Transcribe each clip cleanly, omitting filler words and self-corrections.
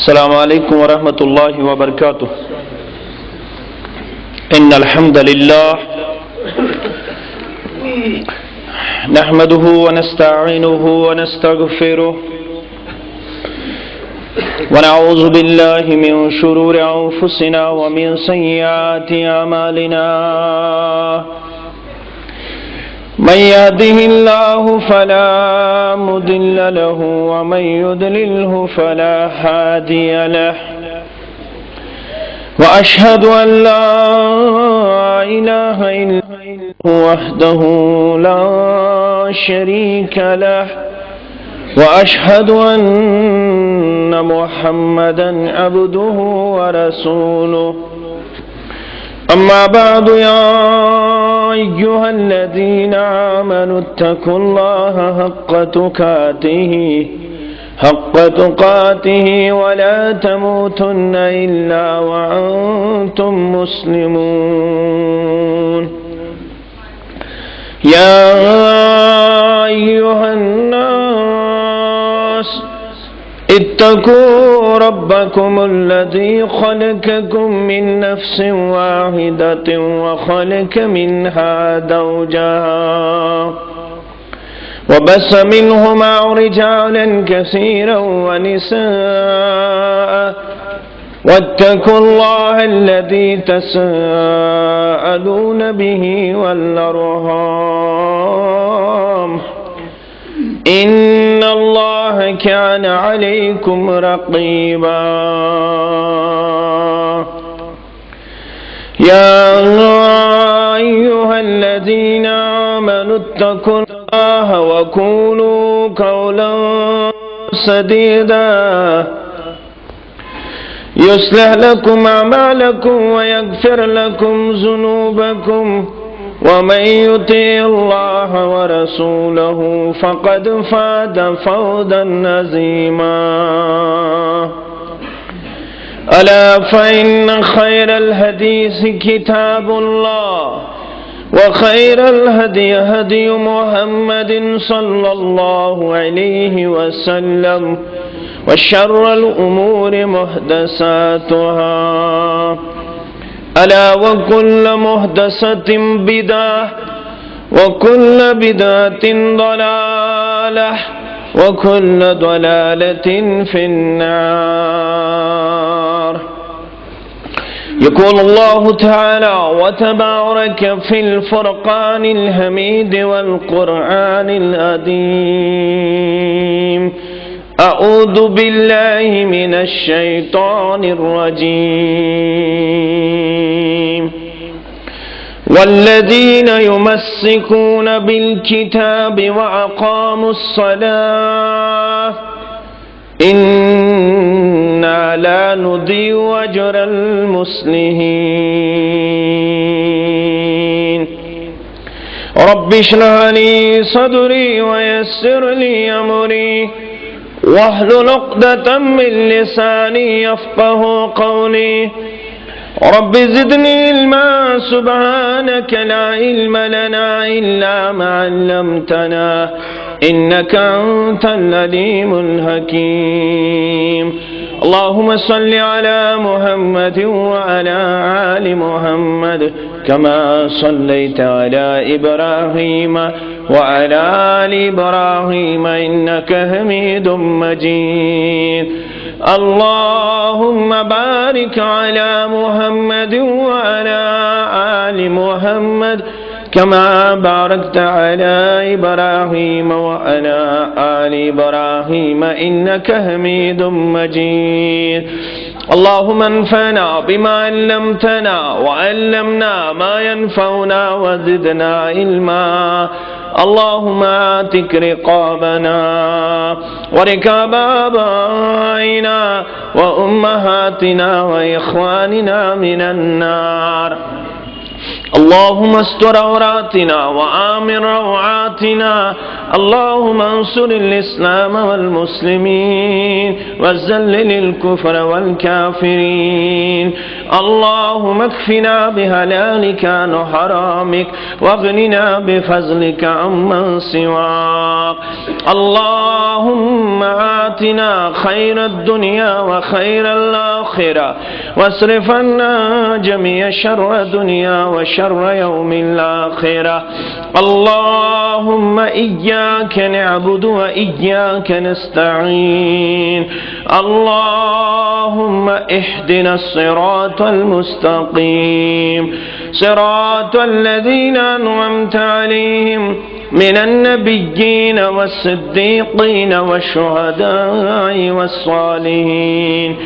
السلام علیکم ورحمۃ اللہ وبرکاتہ۔ ان الحمد للہ نحمده ونستعینه ونستغفره ونعوذ باللہ من شرور انفسنا ومن سیئات اعمالنا، من يهده الله فلا مضل له ومن يضلله فلا هادي له، وأشهد أن لا إله إلا الله وحده لا شريك له، وأشهد أن محمدا عبده ورسوله. أما بعد، يا أيها الذين آمنوا اتقوا الله حق تقاته ولا تموتن إلا وأنتم مسلمون. يا أيها الناس اتقوا ربكم الذي خلقكم من نفس واحدة وخلق منها زوجها وبث منهما رجالا كثيرا ونساء، واتقوا الله الذي تساءلون به والأرحام، إن الله كان عليكم رقيبا. يا أيها الذين آمنوا اتقوا الله وقولوا قولا سديدا يصلح لكم أعمالكم ويغفر لكم ذنوبكم، ومن يطع الله ورسوله فقد فاز فوزا عظيما. ألا فإن خير الحديث كتاب الله، وخير الهدي هدي محمد صلى الله عليه وسلم، وشر الأمور محدثاتها، ألا وكل محدثة بدعة، وكل بدعة ضلالة، وكل ضلالة في النار. يقول الله تعالى وتبارك في الفرقان الحميد والقرآن العظيم: أعوذ بالله من الشيطان الرجيم. والذين يمسكون بالكتاب وأقاموا الصلاة إنا لا نضيع أجر المصلحين. رب اشرح لي صدري ويسر لي أمري واحلل عقدة من لساني يفقه قولي. رب زدني علما، سبحانك لا علم لنا إلا ما علمتنا إنك أنت العليم الحكيم. اللهم صل على محمد وعلى آل محمد كما صليت على إبراهيم وعلى آل إبراهيم إنك حميد مجيد. اللهم بارك على محمد وعلى آل محمد كما باركت على إبراهيم وعلى آل إبراهيم إنك حميد مجيد. اللهم انفعنا بما علمتنا وعلمنا ما ينفعنا وزدنا علما. اللهم اعتق رقابنا ورقاب آبائنا وأمهاتنا وإخواننا من النار. اللهم استر عوراتنا وآمن روعاتنا. اللهم انصر الإسلام والمسلمين وذلل الكفر والكافرين. اللهم اكفنا بحلالك عن حرامك واغننا بفضلك عمن سواك. اللهم آتنا خير الدنيا وخير الآخرة واصرف عنا جميع شر الدنيا وشر يوم الآخرة. اللهم إياك نعبد وإياك نستعين. اللهم اهدنا الصراط المستقيم صراط الذين أنعمت عليهم من النبيين والصديقين والشهداء والصالحين.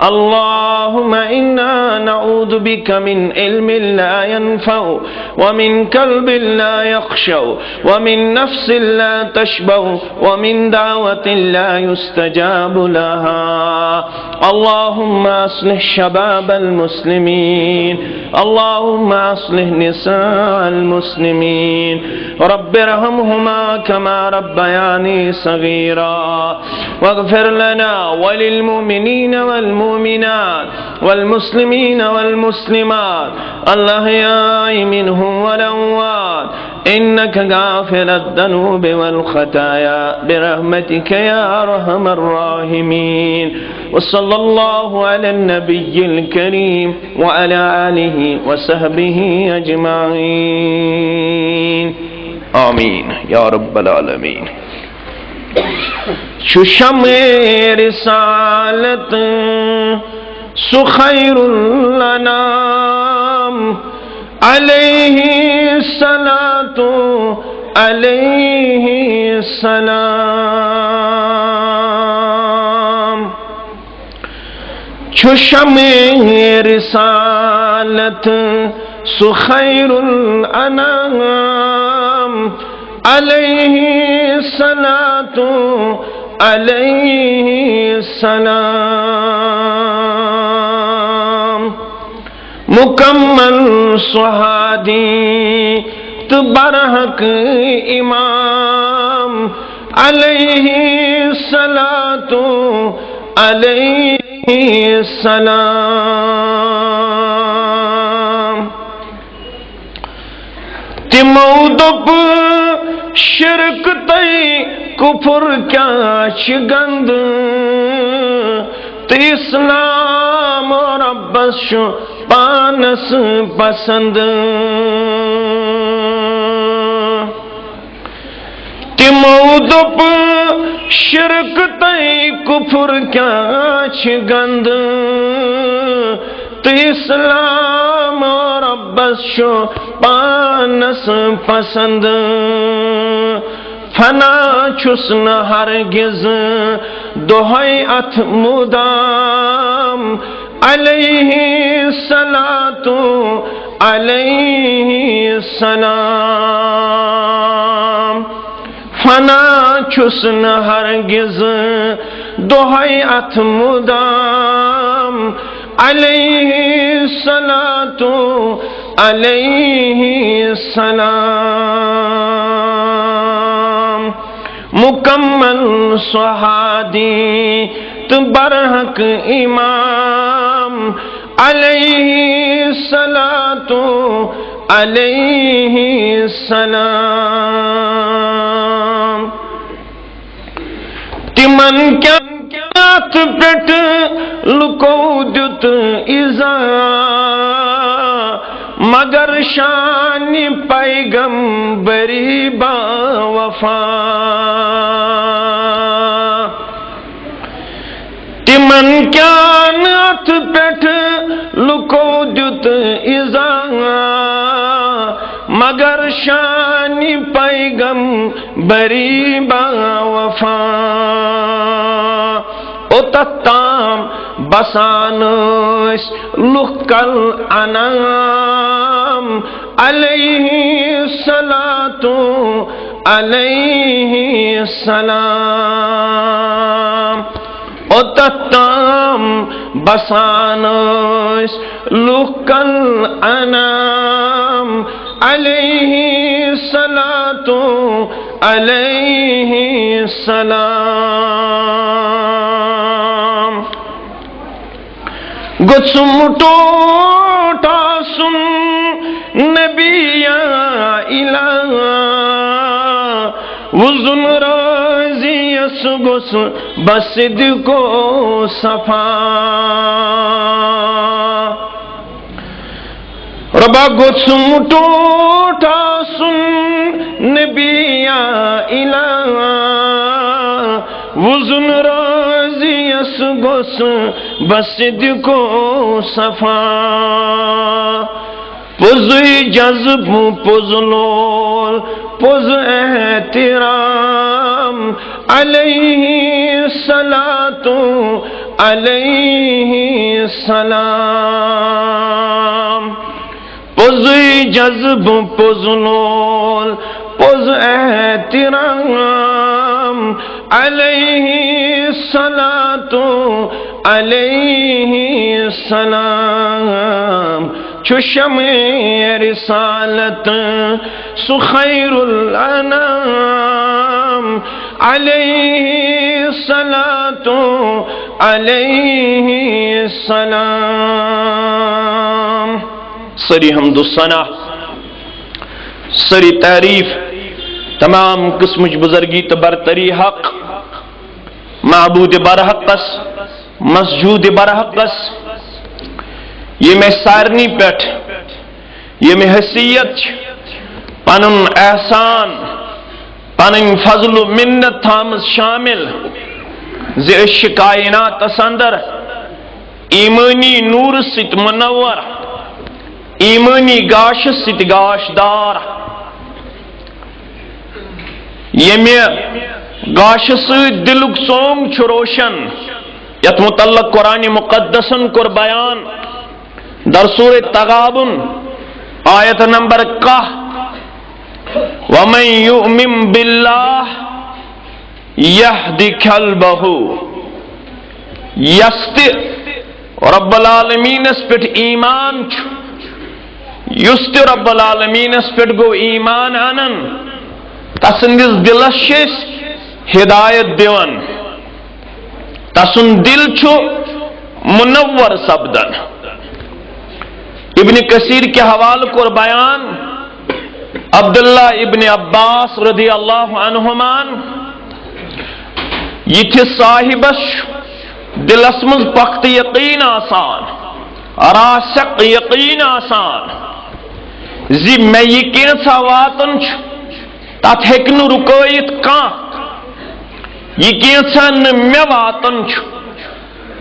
اللهم إنا نعوذ بك من علم لا ينفع ومن قلب لا يخشع ومن نفس لا تشبع ومن دعوة لا يستجاب لها. اللهم أصلح شباب المسلمين. اللهم أصلح نساء المسلمين. رب ارحمهما كما ربياني صغيرا. واغفر لنا وللمؤمنين والمؤمنات والمسلمين والمسلمات الأحياء منهم والأموات إنك غافر الذنوب والخطايا برحمتك يا أرحم الراحمين. وصلى الله على النبي الكريم وعلى آله وصحبه أجمعين. آمین یا رب العالمین. چو شمع رسالت سو خیر الانام علیہ الصلاۃ علیہ السلام. چو شمع رسالت سو خیر الانام علیہ الصلاۃ علیہ السلام. مکمل صحادیت برحق امام علیہ الصلاۃ علیہ السلام. تمو دپ شرک تی کفر کیا گند تو اسلام ربس شو پانس پسند. تمو دپ شرک تی کفر کیا گند تو اسلام ربس شو پانس پسند. فنا چھسن ہرگز دہائی ات مدام علیہ الصلاۃ علیہ السلام. فنا چھسن ہرگز دہائی ات مدام علیہ الصلاۃ علیہ السلام. مکمل صحادیت برحق امام علیہ الصلاۃ علیہ السلام. تمن کیا پیٹ لکو دیت ایزا مگر شان پیغمبری با وفا. تمن کیا نات پیٹ لکو دیت ایزا مگر شان پیغمبری با وفا. اتتام بسانس لکل انام علیہ الصلاۃ علیہ السلام. اتتام بسان لکل انام علیہ الصلاۃ علیہ السلام گچم ٹوٹا سن نبی الہ وزن رازی اسگس بسد کو صفا ربا گچم ٹوٹا سن نبی الہ وزن رازی اسگس بسد کو صفا پز جذب پز لول پز احترام علیہ الصلاۃ علیہ السلام پز جذب پز لول پز احترام علیہ الصلاۃ علیہ السلام چو شمع رسالت سو خیر الانام علیہ الصلاۃ علیہ السلام سری حمد و ثنا سری تعریف تمام قسمچ بزرگی تو برتری حق معبود برحقس مسجود برحقس یہ میں سارنی پیٹھ یہ میں حیثیت پنن احسان پنن فضل و منت تھامس شامل زش کائنات اندر ایمانی نور ست منور ایمانی گاش ست گاشدار یہ میں گاش ست دلک سوم چھ روشن یت متعلق قرآن مقدسن کر بیان در سورہ تغابن آیت نمبر 1 وَمَنْ يُؤْمِن بِاللَّهِ يَهْدِ قَلْبَهُ یست رب العالمین اس پٹ ایمان یست رب العالمین اس پٹ گو ایمان آنن تسندس دلس شیس ہدایت دیون تسن دل چھو منور سبدن ابن کثیر کے حوالے کو بیان عبداللہ ابن عباس رضی اللہ عنہمان یہ تھی صاحبش دل اسمز پخت یقین آسان راسق یقین آسان زی میں یہ کینسا واتن تات ہیکن رکویت کان یہ کینسا میں واتن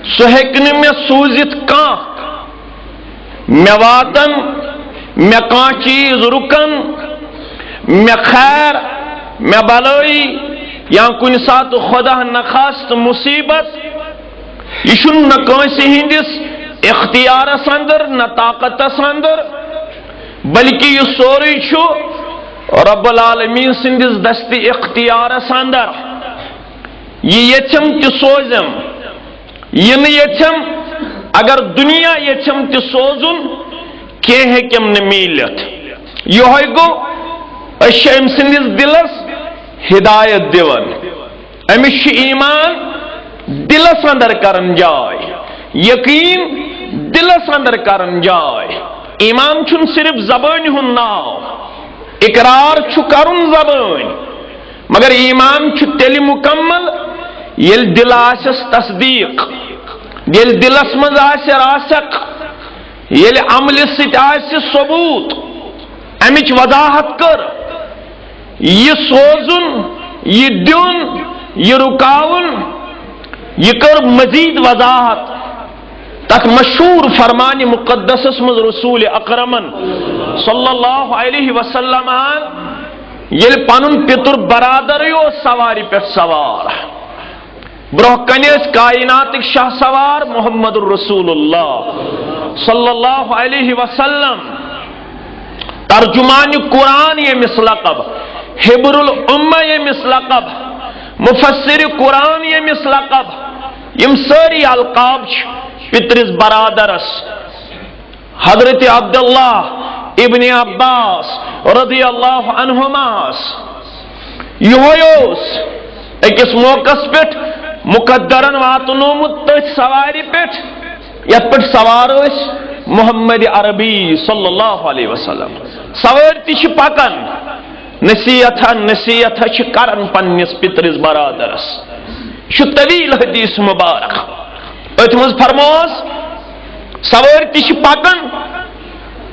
سو ہیکن میں سوزت کان میں واتن میں کان چیز رکن میں خیر میں بلائی یا کن سات خدا نخواست مصیبت یہ چھن نہ کانسی ہندس اختیار اندر نہ طاقت اندر بلکہ یہ سوری چھو رب العالمین سندس دستی اختیار اندر یہ یچم تی سوزم یہ نہ یچم اگر دنیا یچم تی سوزن کہ ہکم نمیلت یہ ہوئی گو اشیم سندس دلس ہدایت دیون امیش ایمان دلس اندر کرن جائے یقین دلس اندر کرن جائے ایمان چھن صرف زبان ہن ناو اقرار چھو کرن زبان مگر ایمان چھو تیلی مکمل یل دل آسس تصدیق یل دلس مز آس راسق یل عمل ست آس ثبوت امچ وضاحت کر یہ سوزن یہ دیون یہ رکاون یہ کر مزید وضاحت تک مشہور فرمان مقدس اسمز رسول اکرمن صلی اللہ علیہ وسلم یل پنن پتر برادر یو سواری پر سوار برہ کنیس کائنات شاہ سوار محمد الرسول اللہ صلی اللہ علیہ وسلم ترجمان قرآن یہ مسلقب حبر الامہ یہ مسلقب مفسر قرآن یہ مسلقب یم ساری القاب پترس برادرس حضرت عبداللہ ابن عباس رضی اللہ عنہماس یہویوس اکس موقع پہ مقدرن واتنومت تت سواری پہ یت پہ سوار محمد عربی صلی اللہ علیہ وسلم سوار تش پکن نصیحت کرن پنس پترس برادرس طویل حدیث مبارک اتمز فرموس سوار تش پکن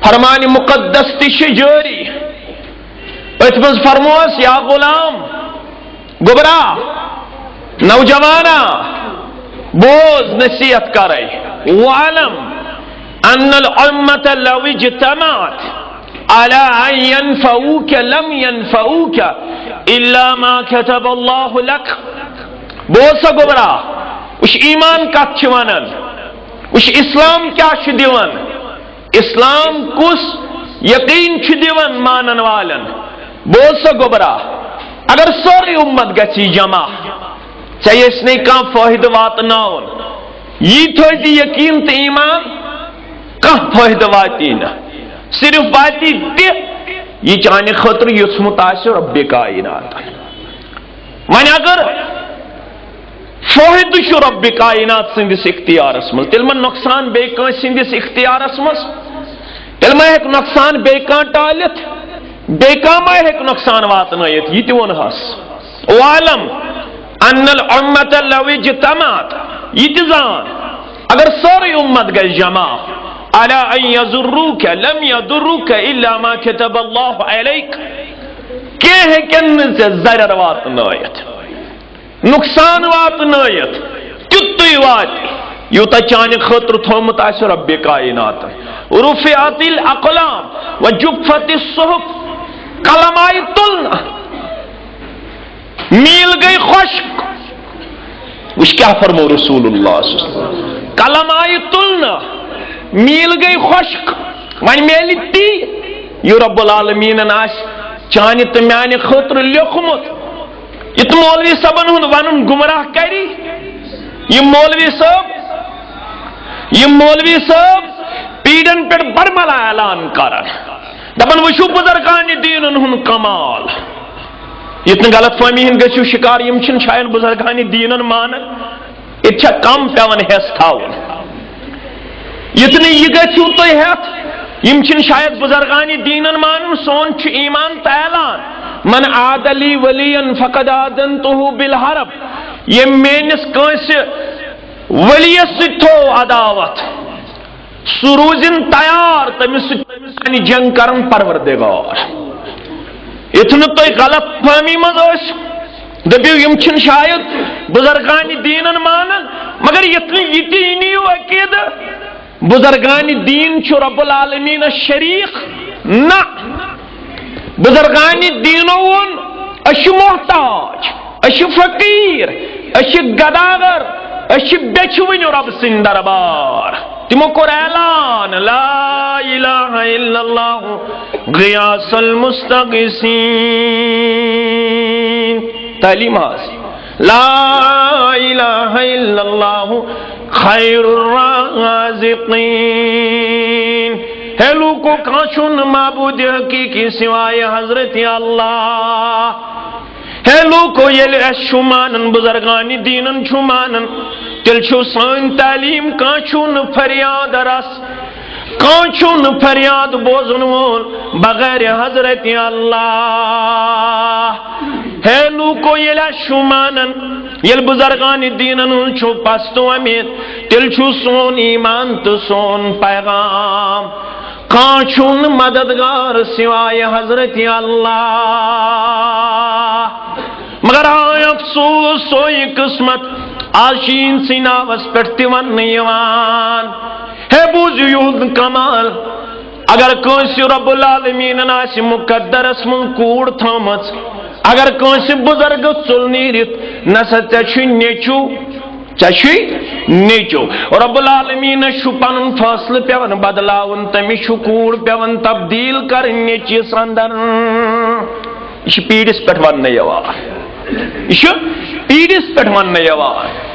فرمان مقدس تش جاری اتمز فرموس یا غلام گبرا نوجوانا بوز نصیحت کرے وعلم ان الامت لو اجتمعت على ان ينفعوك لم ينفعوك الا ما كتب الله لك بوسا گبرا وش ایمان کت چھ ونان وش اسلام کیا چھ دیوان اسلام کس یقین چھ دیوان مانن والن بوسا گبرا اگر سوری امت گچی جمع چاہیے اس نے کہاں فائدہ واتناؤن یہ تھوڑی دی یقین تے ایمان کہاں فائدہ واتینا صرف باتی تی یہ چاہنے خطر یس متاثر رب کائنات وانی اگر فائدہ شو رب کائنات سندس اختیار اسمل تلمن نقصان بے کان سندس اختیار اسمل تلمن ایک نقصان بے کان ٹالت بے کان میں ایک نقصان واتنائیت یہ تیون حس وعلم ان الامت لو اجتمعت یہ تزان اگر ساری امت گئے جمع على ان يضروك لم يضروك الا ما كتب الله عليك کہ ہے کن سے ضرر واتنائیت نقصان واتنائیت کتوی واتی یوتا چانے خطر تھومت آئیس رب کائنات رفعت الاقلام وجفت الصحف قلم آئی تلنا میل گئی خشک وش کیا فرمو رسول اللہ صلی اللہ علیہ وسلم قلم آئی تلنا میل گئی خشک وانی میلی تی یہ رب العالمین ناش چانی تمیانی خطر لکھمت ات مولوی صاحبن ہن ونن گمراہ کری یہ مولوی صاحب پیڑن پر برملا اعلان کرن دپن وشو بزرگان دینن ہن کمال اتنا غلط فہمی ہن گژھو شکار یم چھن شاید بزرگان دینن مانن اتھا کم پیون حس تھاون اتنا یہ گژھو تو ہتھ یم چھن شاید بزرگان دینن مانن سون چھ ایمان تعلان من عادلی ولین فقد آدنتہ بالحرب یہ مینس کنس ولیس ستھو عداوت سروزن تیار تمس جنگ کرن پروردگار اتنا تو غلط فہمی مز دبیو یم چھن شاید بزرگان دینن مانن مگر اتنا یہ نیو عقید بزرگان دین چھو رب العالمین شریک نہ بزرگان دینون اش محتاج اش فقیر اش گداگر اش بچوین رب سن دربار تمو کو اعلان لا الہ الا اللہ غیاث المستغیثین تعلیم حاصل لا الہ الا اللہ خیر الرازقین ہیلو کو کانچون معبود حقیقی سوائے حضرت اللہ ہیلو کو یل شمانن بزرگانی دینن شمانن تل چھو سان تعلیم کانچون فریاد رس کانچون فریاد بوزن وول بغیر حضرت اللہ ہیلو کو یل شمانن یل بزرگانی دینن چھو پستو امید تل چھو سون ایمان تو سون پیغام کانچون مددگار سوائے حضرت اللہ مگر آئے افسوس سوئی قسمت آشین سیناوس پڑھتی ون نیوان ہے بوز یود کمال اگر کونسی رب العالمین ناسی مقدر اسمن کوڑ تھامت اگر کونسی بزرگ چل نیرت نسا چچی نیچو چشی نیچو رب العالمین شپن فاصل پیون بدلاون تمی شکور پیون تبدیل کرنے چیز اندر یہ پیڑس پٹھ ون نیوان یہ عیدس پہ ون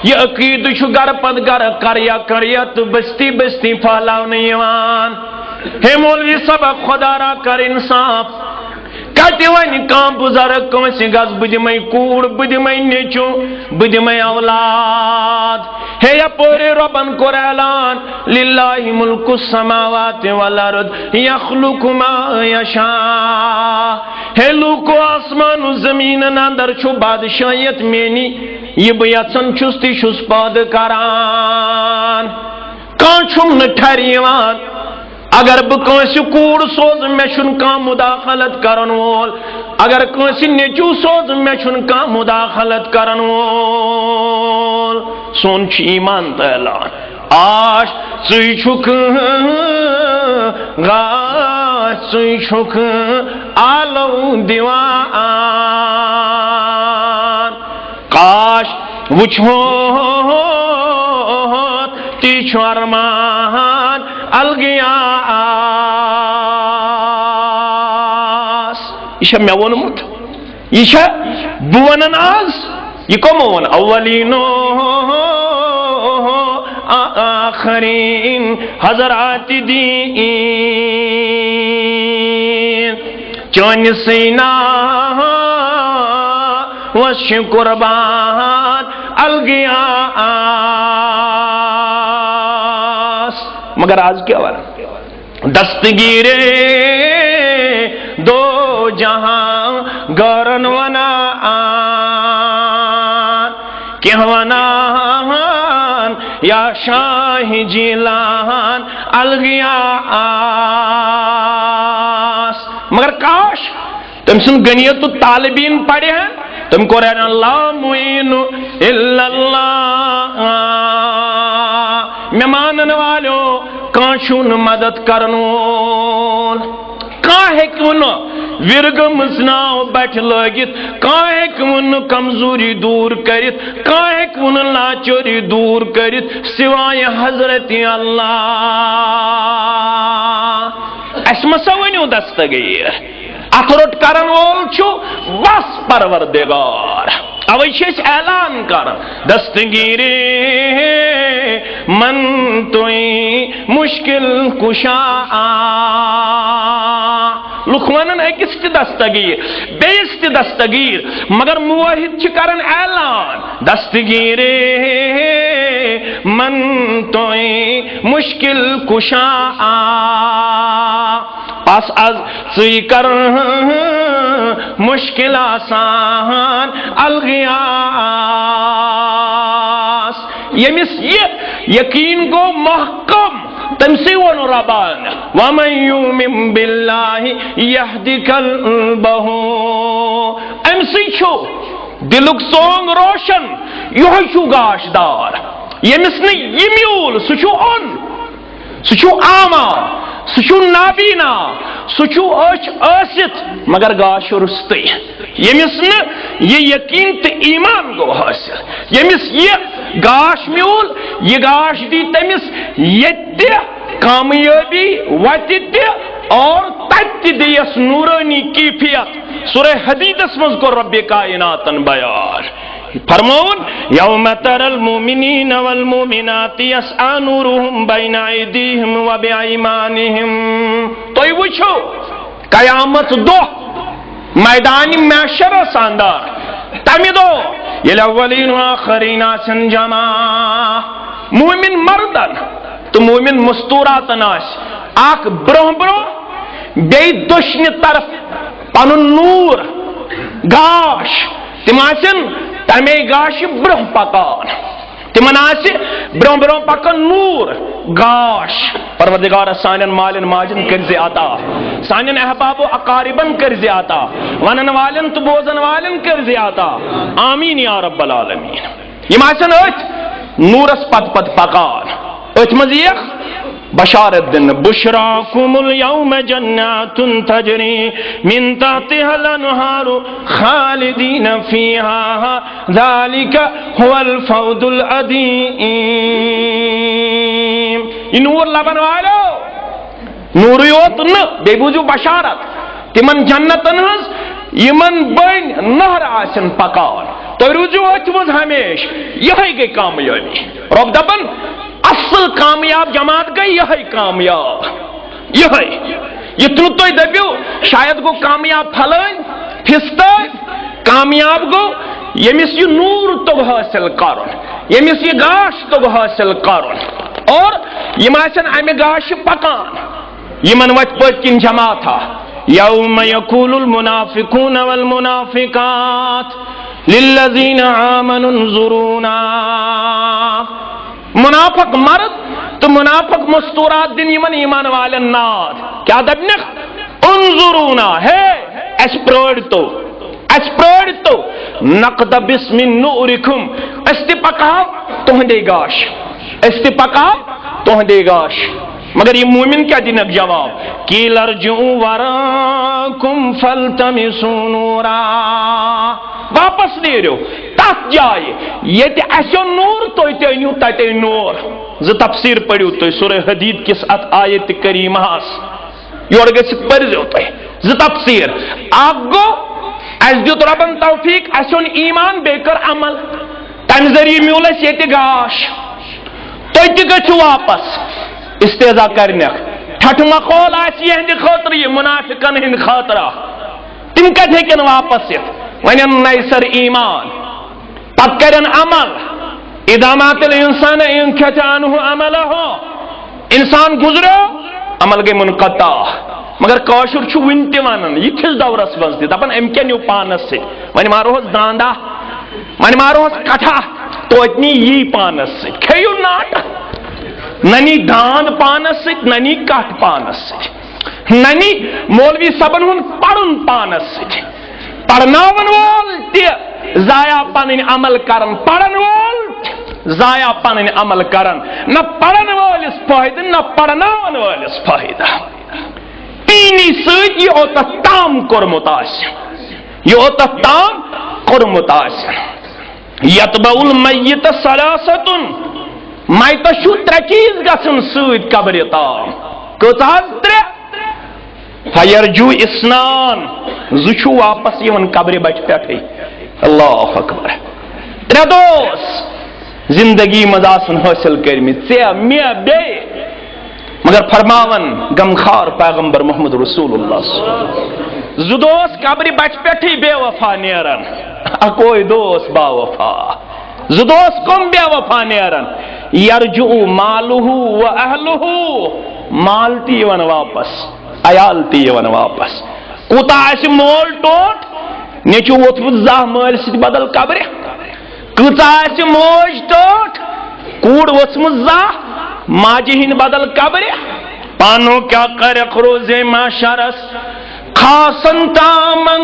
یہ عقید گر پت گر کریا تو بستی بستی پھہلاؤ ہے مولوی سبق خدا را کر انصاف کتی ون کام بزرگ کنس گز بدم کوڑ بدم نیچو بدم اولاد ہے یا پوری ربن کور اعلان للہ ملک السماوات والارض یخلق ما یشاء ہے لوکو آسمان و زمین اندر چھو بادشاہیت مینی یہ بیتسن چھستی چھس پاد کران کان چھم نٹھریوان اگر بکنسی کوڑ سوز میں چھن کام مداخلت کرن وول اگر کنسی نیچو سوز میں چھن کام مداخلت کرن وول سون چھ ایمان تیلان آش سوی چھک غاش سوی چھک آلو دیوان کاش وچھو تیچھو ارمان الگیا یہ میں ونمت یہ بونن آز یہ کم ون اولینو آخرین حضرات دین چون سینا وش قربان الگیا مگر آج کیا والا دستگیر دو جہاں گورن ونا کہ ونا یا شاہ جیلان الگیا مگر کاش تم سن گنیت تو طالبین پڑھے ہیں تم کو رہنا اللہ معین الا اللہ میں مانن والو کانشون مدد کرنون کان ہے کون ورگم سناو بیٹھ لگت کان ہے کون کمزوری دور کرت کان ہے کون لاچوری دور کرت سوائے حضرت اللہ اسم سوانیو دستگیر اتھروٹ کرن وول چھو بس پروردگار اوی چھس اعلان کرن دستگیری من توئی مشکل کشا لکھوانن ایکس تی دستگیر بیس تی دستگیر مگر موحد چھ کرن اعلان دستگیری من توئی مشکل کشا پس از سی کر مشکل آسان الغیاس یمس یہ یقین کو محکم تمسی ون ربان ومن یؤمن باللہ یہدی قلبہ امسی چھو دلک سونگ روشن یہ چھو گاشدار یمس نے یمیول سچو ان سچو آما سچو نابینا سچو اچ آست مگر گاش رستی یمس نے یہ یقین تے ایمان گو حاصل یمس یہ گاش میول یہ گاش دی تمس یہ کامیابی وطی اور تت دیس نورانی کیفیت سورہ حدید اسمز کو رب کائناتن بیان فرمون یوم تر المؤمنین والمؤمنات یسعی نورهم بین ایدیہم و بایمانہم تو یہ وچھو قیامت دو میدانی معاشر ساندار تمی دو یہ الاولین و آخرین آسن جمع مومن مردن تو مومن مستوراتن آس آک برو بی دشن طرف پنن نور گاش تماسن تمے گاش برہ پکان تمن آس برہ پکان نور گاش پروردگار سانن مالن ماجن کرزی عطا سانن احباب و اقاربن کرزی عطا ونن والن تو بوزن والن کرزی عطا آمین یا رب العالمین یہ ماسن ات نورس پت پکان ات مزیخ بشارت دن بشراکم اليوم جنات تجری من تحتها الانہار خالدین فیہا ذالک هو الفوز العظیم یہ نور لبن والو نوریوت ن بے بوجو بشارت تمن جنتن ہز یمن بین نہر آسن پکان تو روزو اتمز ہمیش یہ گئی کامیابی رب دپن اصل کامیاب جماعت گئی یہ کامیاب یہ تر تو دپیو شاید گو کامیاب پھلن پھستن کامیاب گو یمس یہ نور تگ حاصل کرن یمس یہ گاش تگ حاصل کرن اور یم آسن امہ گاش پکان یمن وت پت کن جماعت یوم یقول المنافقون والمنافقات للذین آمنوا انظرونا منافق مرد تو منافق مستورات دن یمن ایمان والن ناد کیا دبنخ انظرونا ہے اسپروڈ تو نقد بسم نورکم استپکاو تہندے گاش مگر یہ مومن کیا دینک جواب قیل ارجعوا وراکم فالتمسوا نورا واپس نیرو تات جائے یہ تے ایسو نور تو انیو تے نور ز تفسیر پڑھیو تو سورہ حدید کس آیت کریمہ یور گس پڑھیو تو ز تفسیر آگو اس دیو ربن توفیق اسون ایمان بیکر عمل تم ذریعہ میولس یہ گاش تو گچھو واپس استیزا کرنے ٹھٹ مقول آسی ہند خاطر یہ منافقن ہند خاطرہ تم کت ہیکن واپس یت ونن نیسر ایمان پت کرن عمل اذا مات الانسان انقطع عنه عمله انسان گزرو عمل گئی منقطع مگر کاشر چھو ونتی ونن یہ کس دورس مز دپن ام کیا نیو پانس سے ون ماروس داندا ون ماروس کٹھا تو اتنی یہ پانس سے کھیو ناٹ ننی داند پانس سے ننی کٹ پانس سے ننی مولوی صبن ہن پڑھن پانس سے پڑھناون وول تی ضائع پنن عمل کرن پڑھن وول ضائع پنن عمل کرن نہ پڑھن وولس فائدہ نہ پڑھناون وولس فائدہ پینی سۭتۍ یہ اوتھ تام کورمت آسہِ یہ اوتھ تام کورمت آسہِ یتبع المیت ثلاثۃ میتس چھُ ترٛےٚ چیٖز گژھن سۭتۍ قبرِ تام کۭژاہ حظ ترٛےٚ فیرجو اسنان زٕ چھُ واپس یِوان قبرِ بچ پٮ۪ٹھٕے اللہ اکبر ترٛےٚ دوس زندگی منٛز آسن حٲصِل کٔرمٕتۍ ژےٚ مےٚ بیٚیہِ مگر فرماون غمخار پیغمبر محمد رسول اللہ زٕ دوس قبرِ بچ پٮ۪ٹھٕے بے وفا نیرن اکوے دوس با وفا زٕ دوس کم بے وفا نیرن یرجو مالہ و اہلہ مال تہِ یِوان واپس عیال تہِ یِوان واپس کوٗتاہ آسہِ مول ٹوٹھ نیٚچو ووتمُت زاہ مٲلۍ سۭتۍ بدل قبرِ کۭژاہ آسہِ موج ٹوٹھ کوٗر ؤژھمٕژ زاہ ماجہِ ہِنٛدۍ بدل قبرِ پانو کیا کرکھ روزے معاشرس خاصن تامن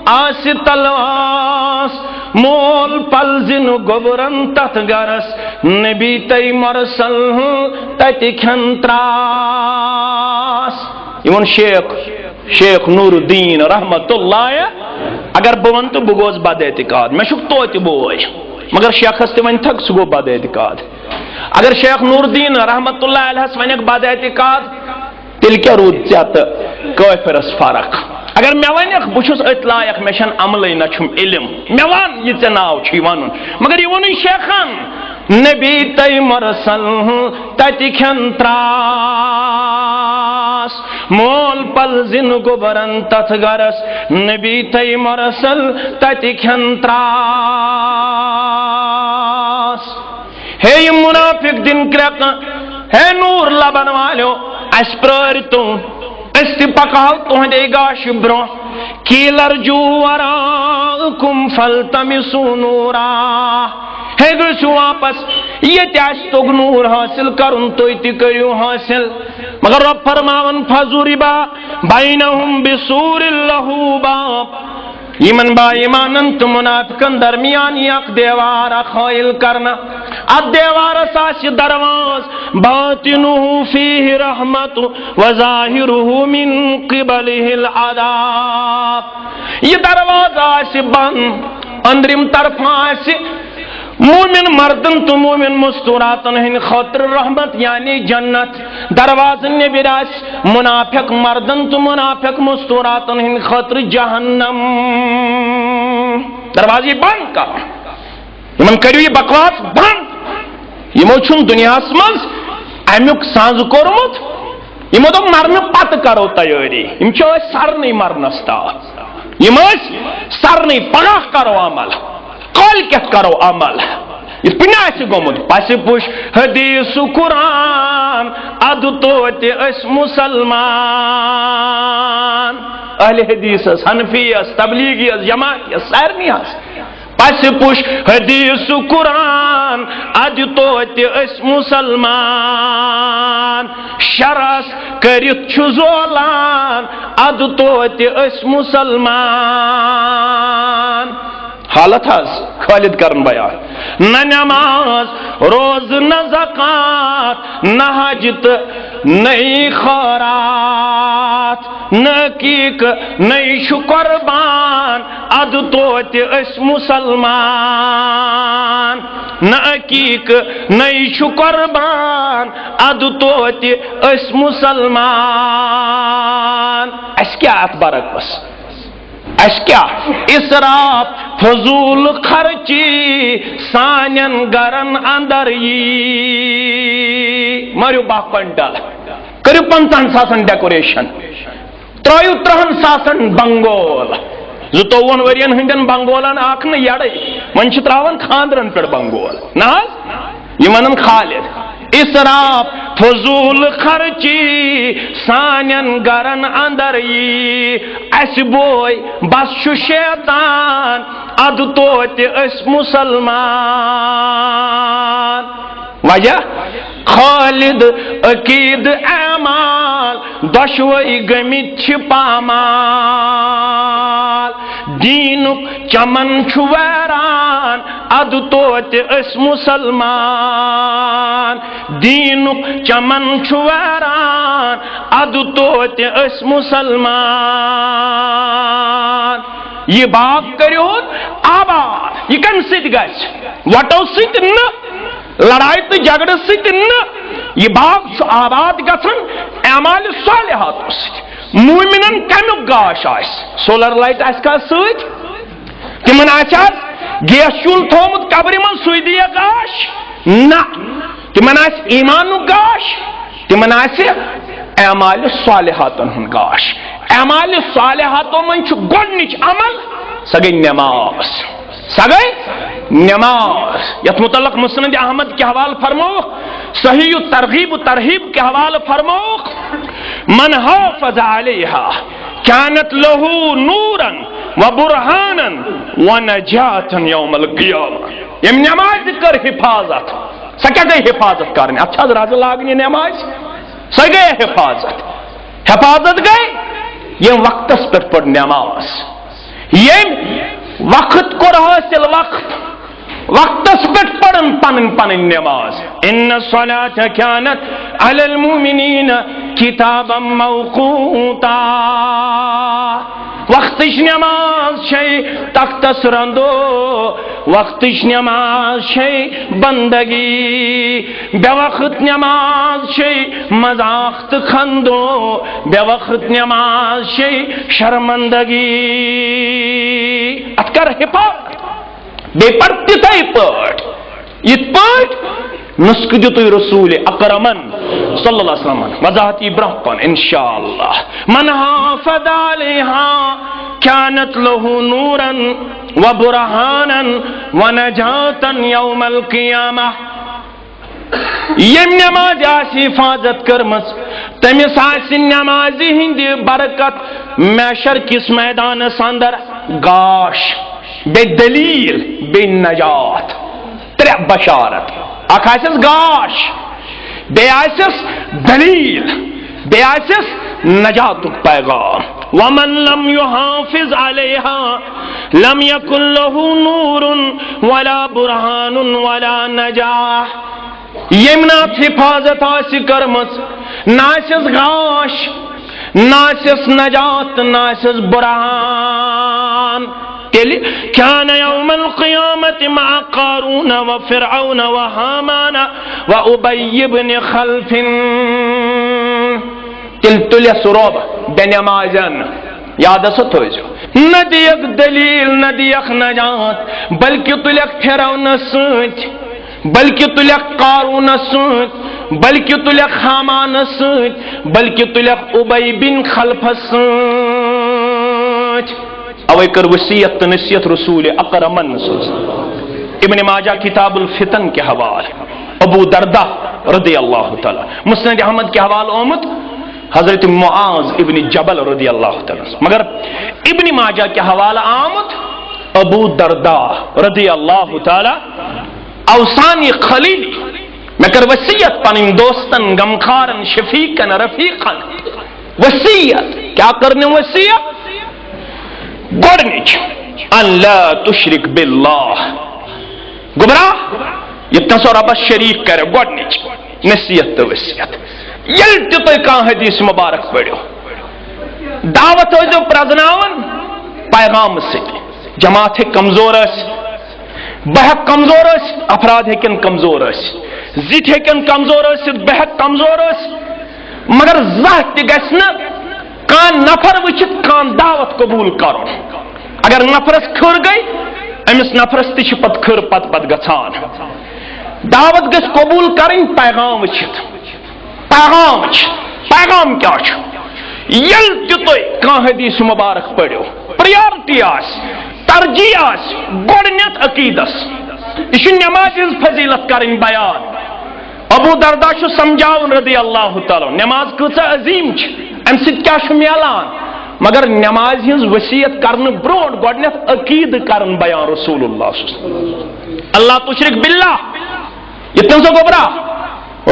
آسہِ تلواس مول پلزن گوبرن تتھ گرس نبی تی مرسل تتہِ کھٮ۪ن تراس یِمن شیخ نور الدین رحمت اللہ اگر بہٕ ونہٕ تہٕ بہٕ گوس بد اعتقاد مےٚ چھُکھ توتہِ بوے مگر شیخس تہِ ونتھکھ سُہ گوٚو بد اعتقاد اگر شیخ نور الدین رحمت اللہ علیہس ونکھ بد اعتقاد تیٚلہِ کیٛاہ روٗد ژےٚ تہٕ کٲفرس فرق اگر مےٚ ونکھ بہٕ چھُس أتھۍ لایق مےٚ چھنہٕ عملٕے نہ چھُم علم مےٚ ون یہِ ژےٚ ناو چھُے ونُن مگر یہِ ووٚنُے شیخن نبی تی مرسل تتہِ کھٮ۪ن تراس مول پلزن گوبرن تتھ گرس نبی تی مرسل تتہِ کھٮ۪ن تراس ہے یہ منافق دن کرک ہے نور لبن والو اس پرارتو اس تی پکاو تہندے گاش برو قیل ارجو وراکم فالتمسوا نورا ہے گژھو واپس یہ تیس تگ نور حاصل کرن تو تی کریو حاصل مگر رب فرماون فضربا بینہم بسور لہ باب یمن با ایمانن تو منافقن درمیان یک دیوار خائل کرنا اد دیوار ساس درواز باطنہ فیہ رحمت وظاہرہ من قبلہ العذاب یہ درواز آس بند اندرم طرف آس مومن مردن تو مومن مستوراتن ہن خاطر رحمت یعنی جنت دروازن نبراس منافق مردن تو منافق مستوراتن ہن خاطر جہنم دروازے بند کر یمن کریو یہ بکواس بند یمو چھن دنیاس مز امیک سانز کورمت یمو دو مرن پت کرو تیاری یم چھو سرنی مرنستا یم سرنی پناہ کرو عمل قول کت کرو عمل یہ پناہ سے گومت پس پوش حدیث قرآن اد توت اس مسلمان اہل حدیث حنفی تبلیغی جماعت سارنی پس پوش حدیث قرآن اد توت اس مسلمان شرس کرت چھ زولان اد توت اس مسلمان حالت حس خالد کرن بیان نہ نماز روز نہ زکات نہ حج نئی خیرات نہ عقیق نئی قربان اد توت اس مسلمان نہ عقیق نئی قربان اد توت اس مسلمان اس کیا ات برعکس اس کیا اسراف فضول خرچی سانین گرن اندر مریو 2 کوئنٹل کریو 50,000 ڈیکوریشن ترایو 30,000 بنگول 52 ورین ہندن بنگولن آکھن یڑے من چھ تراون خاندرن پڑ بنگول نا یہ منن خالد اسراف فضول خرچی سانین گرن اندر اس بوئی بس چھ شیطان اد توت اس مسلمان وجہ خالد عقید اعمال دشوئی گمت چھ پامال دینک چمن چھ ویران اد توت اس مسلمان دینک چمن چھ ویران اد توت اس مسلمان یہ باغ کریون آباد یہ کم سید گش وٹو سید نہ لڑائی تو جگڑ سید نہ یہ باغ آباد گھن اعمال صالحات مومنن کمیک گاش آس سولر لائٹ آس کا سید تمن آس گیس چول تھومت قبر من سوئی دیا گاش نہ تمن آس ایمان گاش تمن آس اعمال صالحاتن ہن گاش اعمال صالحاتو من چھ گۄڈنِچ عمل سہ گئی نماز نماز یت متعلق مسند احمد کے حوالہ فرموک صحیح ترغیب و ترہیب کے حوالہ فرموک من حافظ علیہا كانت له نورا وبرهانا ونجاة يوم القيامة یم نماز کر حفاظت سہ کیا گئی حفاظت کرنے اچھا راز لاگنی نماز سہ گئی حفاظت گئی یہ وقت پر پڑ نماز یہ وقت کو حاصل وقت پر پڑھن پن نماز ان الصلاة كانت على المؤمنين كتابا موقوتا وقتش نماز شئی تختس رندو وقتش نماز شئی بندگی بے وقت نماز شئی مذاقت خندو بے وقت نماز شئی شرمندگی اتکر حفاظت بے پڑتی تائی پڑھ یہ پڑھ نسک دیتو رسول اکرمن صلی اللہ علیہ وسلم وضاحت ابراہم انشاءاللہ من حافظ علیہا كانت له نورا وبرهانا ونجاة يوم القيامة یم نماز آسی حفاظت کرمس تمس آسی نمازی ہندی برکت میشر کس میدان اندر گاش بے دلیل بے نجات 3 بشارت اکھ آسس گاش بے آسس دلیل بے آسس نجات پیغام ومن لم يحافظ عليها لم يكن له نور ولا برهان ولا نجاح یمنات حفاظت آسی کرمس ناسس گاش ناسس نجات ناسس برهان كان يوم القيامة مع قارون وفرعون وهامان وأبي بن خلف تلتل سروب بنمازن یاد ستوجو نہ دیکھ دلیل نہ دیکھ نجات بلکہ تلیک پھرون سۭتۍ بلکہ تلیک قارون سۭتۍ بلکہ تلیک حامان سۭتۍ بلکہ تلیک ابی بن خلف سۭتۍ اوے کر وصیت تہٕ نصیحت رسول اکرمن صلی اللہ علیہ وسلم ابن ماجہ کتاب الفتن کے حوالے ابو دردہ رضی اللہ تعالی مسند احمد کے حوالے آمد حضرت معاذ ابن جبل رضی اللہ تعالی مگر ابن ماجہ کے حوالہ آمد ابو دردہ رضی اللہ تعالی اوسانی خلیلی میں کر وصیت پنن دوستن غمخارن شفیقن رفیقن وصیت کیا کرنے وصیت گوڑنچ ان لا تشرک باللہ گمراہ یہ تصور بس شریک کرے گوڑنچ نصیحت تو وصیت یل تہ تُہۍ کانٛہہ حدیث مبارک پڑھو دعوت ٲسۍزیو پرزناون پیغام سۭتۍ جماعت ہیٚکہِ کمزور ٲسِتھ بہٕ ہیٚکہٕ کمزور ٲسِتھ افراد ہیٚکن کمزور ٲسِتھ زِٹھۍ ہیٚکن کمزور ٲسِتھ بہٕ ہیٚکہٕ کمزور ٲسِتھ مگر زانٛہہ تہِ گژھِ نہٕ کانٛہہ نفر وٕچھِتھ کانٛہہ دعوت قبوٗل کرُن اگر نفرس کھٕر گٔے أمِس نفرس تہِ چھِ پتہٕ کھٕر پتہٕ گژھان دعوت گژھِ قبوٗل کرٕنۍ پیغام وٕچھِتھ پیغام کیا چھُ یل تہِ تُہۍ کانٛہہ حدیث مبارک پٔرِو پریارٹی آسہِ ترجیح آسہِ گۄڈٕنیتھ عقیدس یہ چھُ نمازِ ہٕنٛز فضیلت کرٕنۍ بیان ابو دردہ چھُ سمجھاوُن رضی اللہ تعالیٰ نماز کۭژاہ عظیٖم چھِ امہِ سۭتۍ کیاہ چھُ میلان مگر نمازِ ہٕنٛز وصیت کرنہٕ برونٛٹھ گۄڈٕنیتھ عقیدٕ کرن بیان رسول اللہ صلی اللہ علیہ وسلم اللہ تشرک باللہ یتن سو گوبرا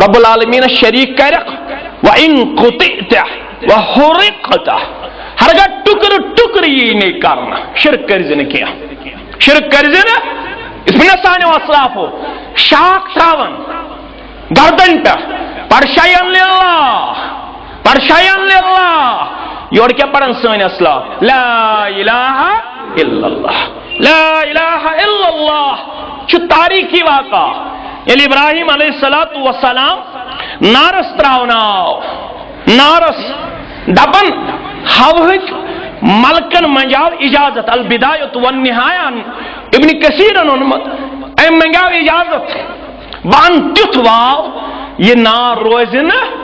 رب العالمین شریک کرک وَإِن قُطِعْتَ وَحُرِقْتَ ہرگاہ ٹکر ٹکر یہ نہیں کرنا شرک کرزِ نہٕ کینٛہہ شرک کرزِ نہٕ اس میں سانیو اسلافو شاک تراون گردن پہ پڑشاین للہ یور کیا پڑھن سٲنۍ اسلاف لا الہ الا اللہ لا الہ الا اللہ چھُ تاریخی واقعہ ییٚلہِ ابراہیم علیہ السلام نارس تراوناو نارس دپن ہوہٕکۍ ملکن منجاو اجازت البدایت والنہایہ ابن کثیرن اونمت ام منگاو اجازت وان تیُتھ واو یہ نار روزِ نہٕ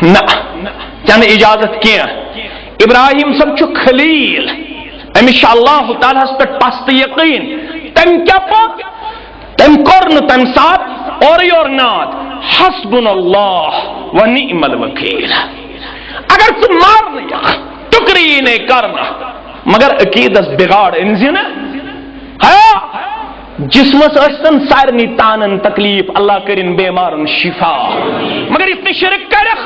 نہ چنہٕ اجازت کینٛہہ ابراہیم صاحب چھُ خلیل أمِس چھُ اللہ تعالیٰ ہس پٮ۪ٹھ پستہٕ یقیٖن تٔمۍ کیاہ پوٚک تٔمۍ کوٚر نہٕ تمہِ ساتہٕ اورٕ یور ناد حسبنا اللہ ونعم الوکیل اگر ژٕ مارنہٕ یکھ ٹُکرٕ یی نے کرنا مگر عقیدس بگاڑ أنزِ نہٕ جسمس ٲسۍتن سارنٕے تانن تکلیف اللہ کٔرِن بیمارن شفا مگر یُتھ نہٕ شرک کرکھ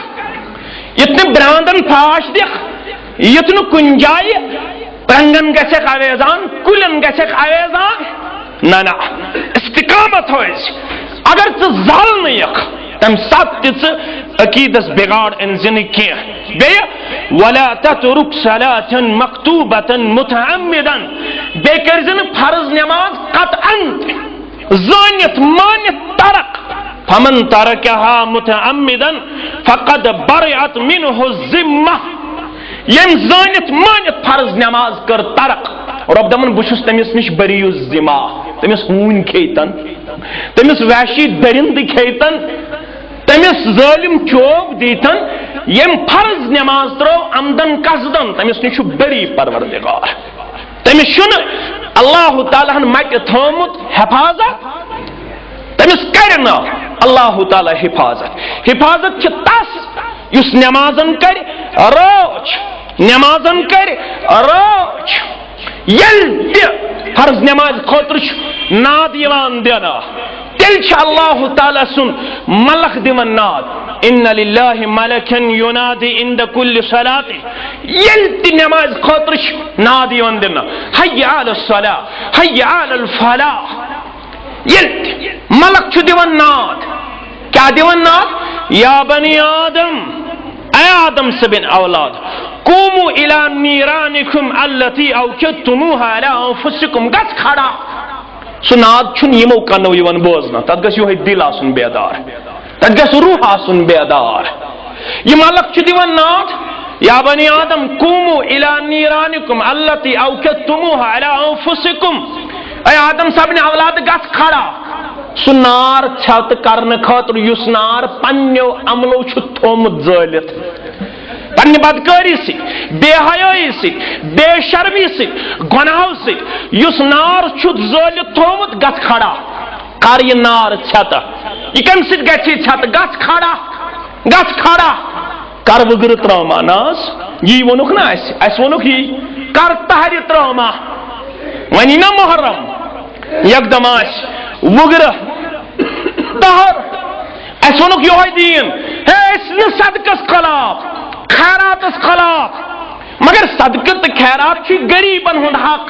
یُتھ نہٕ براندن پھاش دِکھ یُتھ نہٕ کُنہِ جایہِ پرنگن گژھکھ اَویزان کُلٮ۪ن گژھکھ اَویزان نہ نہ استقامت ہوئے اگر ژٕ زالنہٕ یکھ تمہِ ساتہٕ تہِ ژٕ عقیدس بگاڑ أنزِ نہٕ کینٛہہ بیٚیہِ ولا تترک صلاة مکتوبة متعمدا بیٚیہِ کٔرزِ نہٕ فرض نماز قطعاً زٲنِتھ مٲنِتھ ترک فمن ترکها متعمدا فقد برئت منه الذمة یم زٲنِتھ مٲنِتھ فرض نماز کٔر ترک رب دپان بہٕ چھُس تٔمِس نِش بری الذمہ تٔمِس ہوٗنۍ کھیٚیتن تٔمِس وحشی درندٕ کھیٚیتن تٔمِس ظٲلِم چوب دیتن یم فرض نماز ترو عمدن قصدن تٔمِس نِش چھُ بری پروردگار تٔمِس چھُنہٕ اللہ تعالیٰ ہن مٹہِ تھومُت حفاظت تٔمِس کرِ نہٕ اللہ تعالیٰ حفاظت چھِ تس یُس نمازن کرِ رٲچھ نمازن کرِ رٲچھ ییٚلہِ تہِ فرض نماز خٲطرٕ چھُ ناد یِوان دِنہٕ تیٚلہِ چھُ اللہ تعالیٰ سُنٛد ملک دِوان ناد ان للہ ملکن ینادی عند کل صلاۃ ییٚلہِ تہِ نماز خٲطرٕ چھُ ناد یِوان دِنہٕ حی علی الصلاۃ حی علی الفلاح ییٚلہِ تہِ ملک چھُ دِوان ناد کیاہ دِوان ناد یا بنی آدم اے آدم سٕنٛدۍ اولاد قوموا الى نیرانکم التی اوقدتموها علی انفسکم گژھ کھڑا سُہ ناد چھُنہٕ یِمو کَنو یِوان بوزنہٕ تتھ گژھِ یِہوے دِل آسُن بیدار تتھ گژھِ روح آسُن بیدار یہِ ملک چھُ دِوان ناد یا بنی آدم قوموا الی نیرانکم التی اوقدتموها علی انفسکم، اے آدم صاحب نے اولاد گژھ کھڑا سہ نار چھت کرنے خاطر یس نار پنیو عملو چھ تھومت زٲلِتھ، پنہ بدکاری سی، بے حیائی سی، بے شرمی سی، گناہو سی یس نار چھت زٲلِتھ تھومت گژھ کھڑا، کر یہ نار چھت، یہ کم سۭتۍ گژھِ چھت، گژھ کھڑا کر وگرٕ ترٛاوما ناز، یی وونُکھ نا اَسہِ وونُکھ یی کر تہرِ ترٛاوما، وۄنۍ نا محرم یکدم آسہِ وگرٕ تہر، اَسہِ وونُکھ یہوے دیٖن، ہے أسۍ نہٕ صدقس خلاف خیراتس خلاف، مگر صدقہ تہٕ خیرات چھُ غریٖبن ہُنٛد حق،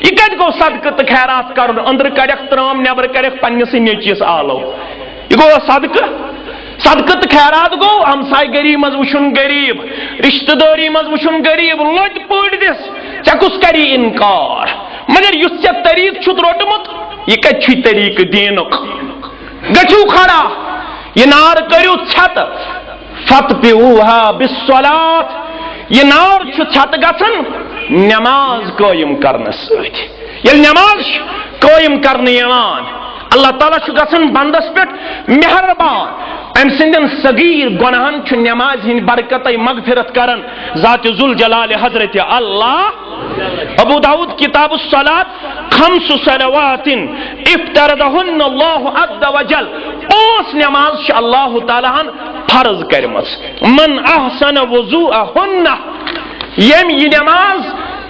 یہ کتہِ گوٚو صدقہ تہٕ خیرات کرُن، أنٛدرٕ کڑیکھ ترٛام نیبر کڑیکھ پننِسٕے نیٚچوِس آلو، یہ گوٚو صدقہ تہٕ خیرات گوٚو ہمساے گری مز وٕچھُن غریٖب، رشتہٕ دٲری مز وٕچھُن غریٖب، لۄتہِ پٲٹھۍ دِس ژےٚ کُس کری انکار، مگر یُس ژےٚ طریٖقہٕ چھُتھ روٚٹمُت یہ کتہِ چھُے طریٖقہٕ دیٖنُک، گٔژھِو کھڑا یہ نار کٔرِو ژھٮ۪تہٕ فَتْبِعُوهَا بِالصَّلَاةِ، یہ نار چھُ ژھٮ۪تہٕ گژھان نماز قٲیِم کرنہٕ سۭتۍ، ییٚلہِ نماز چھِ قٲیِم کرنہٕ یِوان اللہ تعالیٰ چھُ گژھان بندس پٮ۪ٹھ مہربان، أمۍ سٕنٛدٮ۪ن صغیٖر گۄناہن چھُ نماز ہٕنٛدۍ برکتے مغفرت کران ذات ذوالجلال حضرت اللہ۔ ابو داؤد کتاب الصلاۃ، 5 صلوات افترضہن اللہ عز وجل، 5 نماز چھِ اللہ تعالیٰ ہن فرض کرمٕژ، من احسن وضوءہن، ییٚمۍ یہِ نماز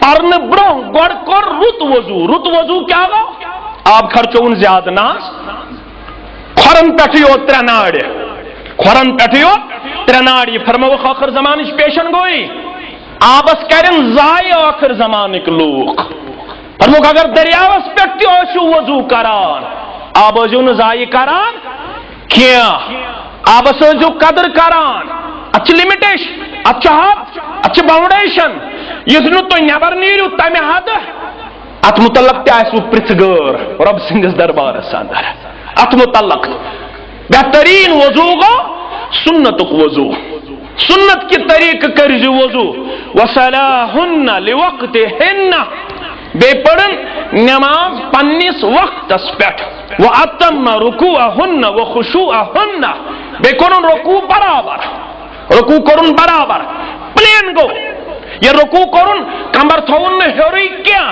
پرنہٕ برونٛہہ گۄڈٕ کوٚر رُت وضوٗ کیٛاہ گوٚو؟ آب خرچوُن زیادٕ ناز، کھۄرن پٮ۪ٹھٕے یوت ترٛےٚ ناڑِ، یہ فرمووُکھ ٲخر زمانٕچ پیشن گوئی، آبس کرن ضایع ٲخر زمانٕکۍ لوٗکھ، فرمووُکھ اگر دریاوس پٮ۪ٹھ تہِ ٲسِو وضوٗ کران آب ٲسِو نہٕ ضایع کران کینٛہہ، آبس ٲسِو قدر کران، اتھ چھِ لِمِٹیشن، اتھ چھُ حد، اتھ چھِ باؤنڈیشن، یُتھ نہٕ تُہۍ نٮ۪بر نیٖرِو تمہِ حدٕ، ات متعلق تہِ آسوٕ پرٛژھٕ غٲر رۄب سٕنٛدِس دربارس اندر، ات متعلق بہترین وضوٗ گوٚو سنتُک وضوٗ، سنت کہِ طریقہٕ کٔرزِ وضوٗ، وصلاہن لوقتہن، بیٚیہِ پٔرِن نماز پننِس وقتس پٮ۪ٹھ، واتم رکوعہن وخشوعہن، بیٚیہِ کوٚرُن رکوع کوٚرُن برابر، پلین گوٚو یہ رکوع کوٚرُن کمبر تھوُن نہٕ ہیوٚرُے کینٛہہ،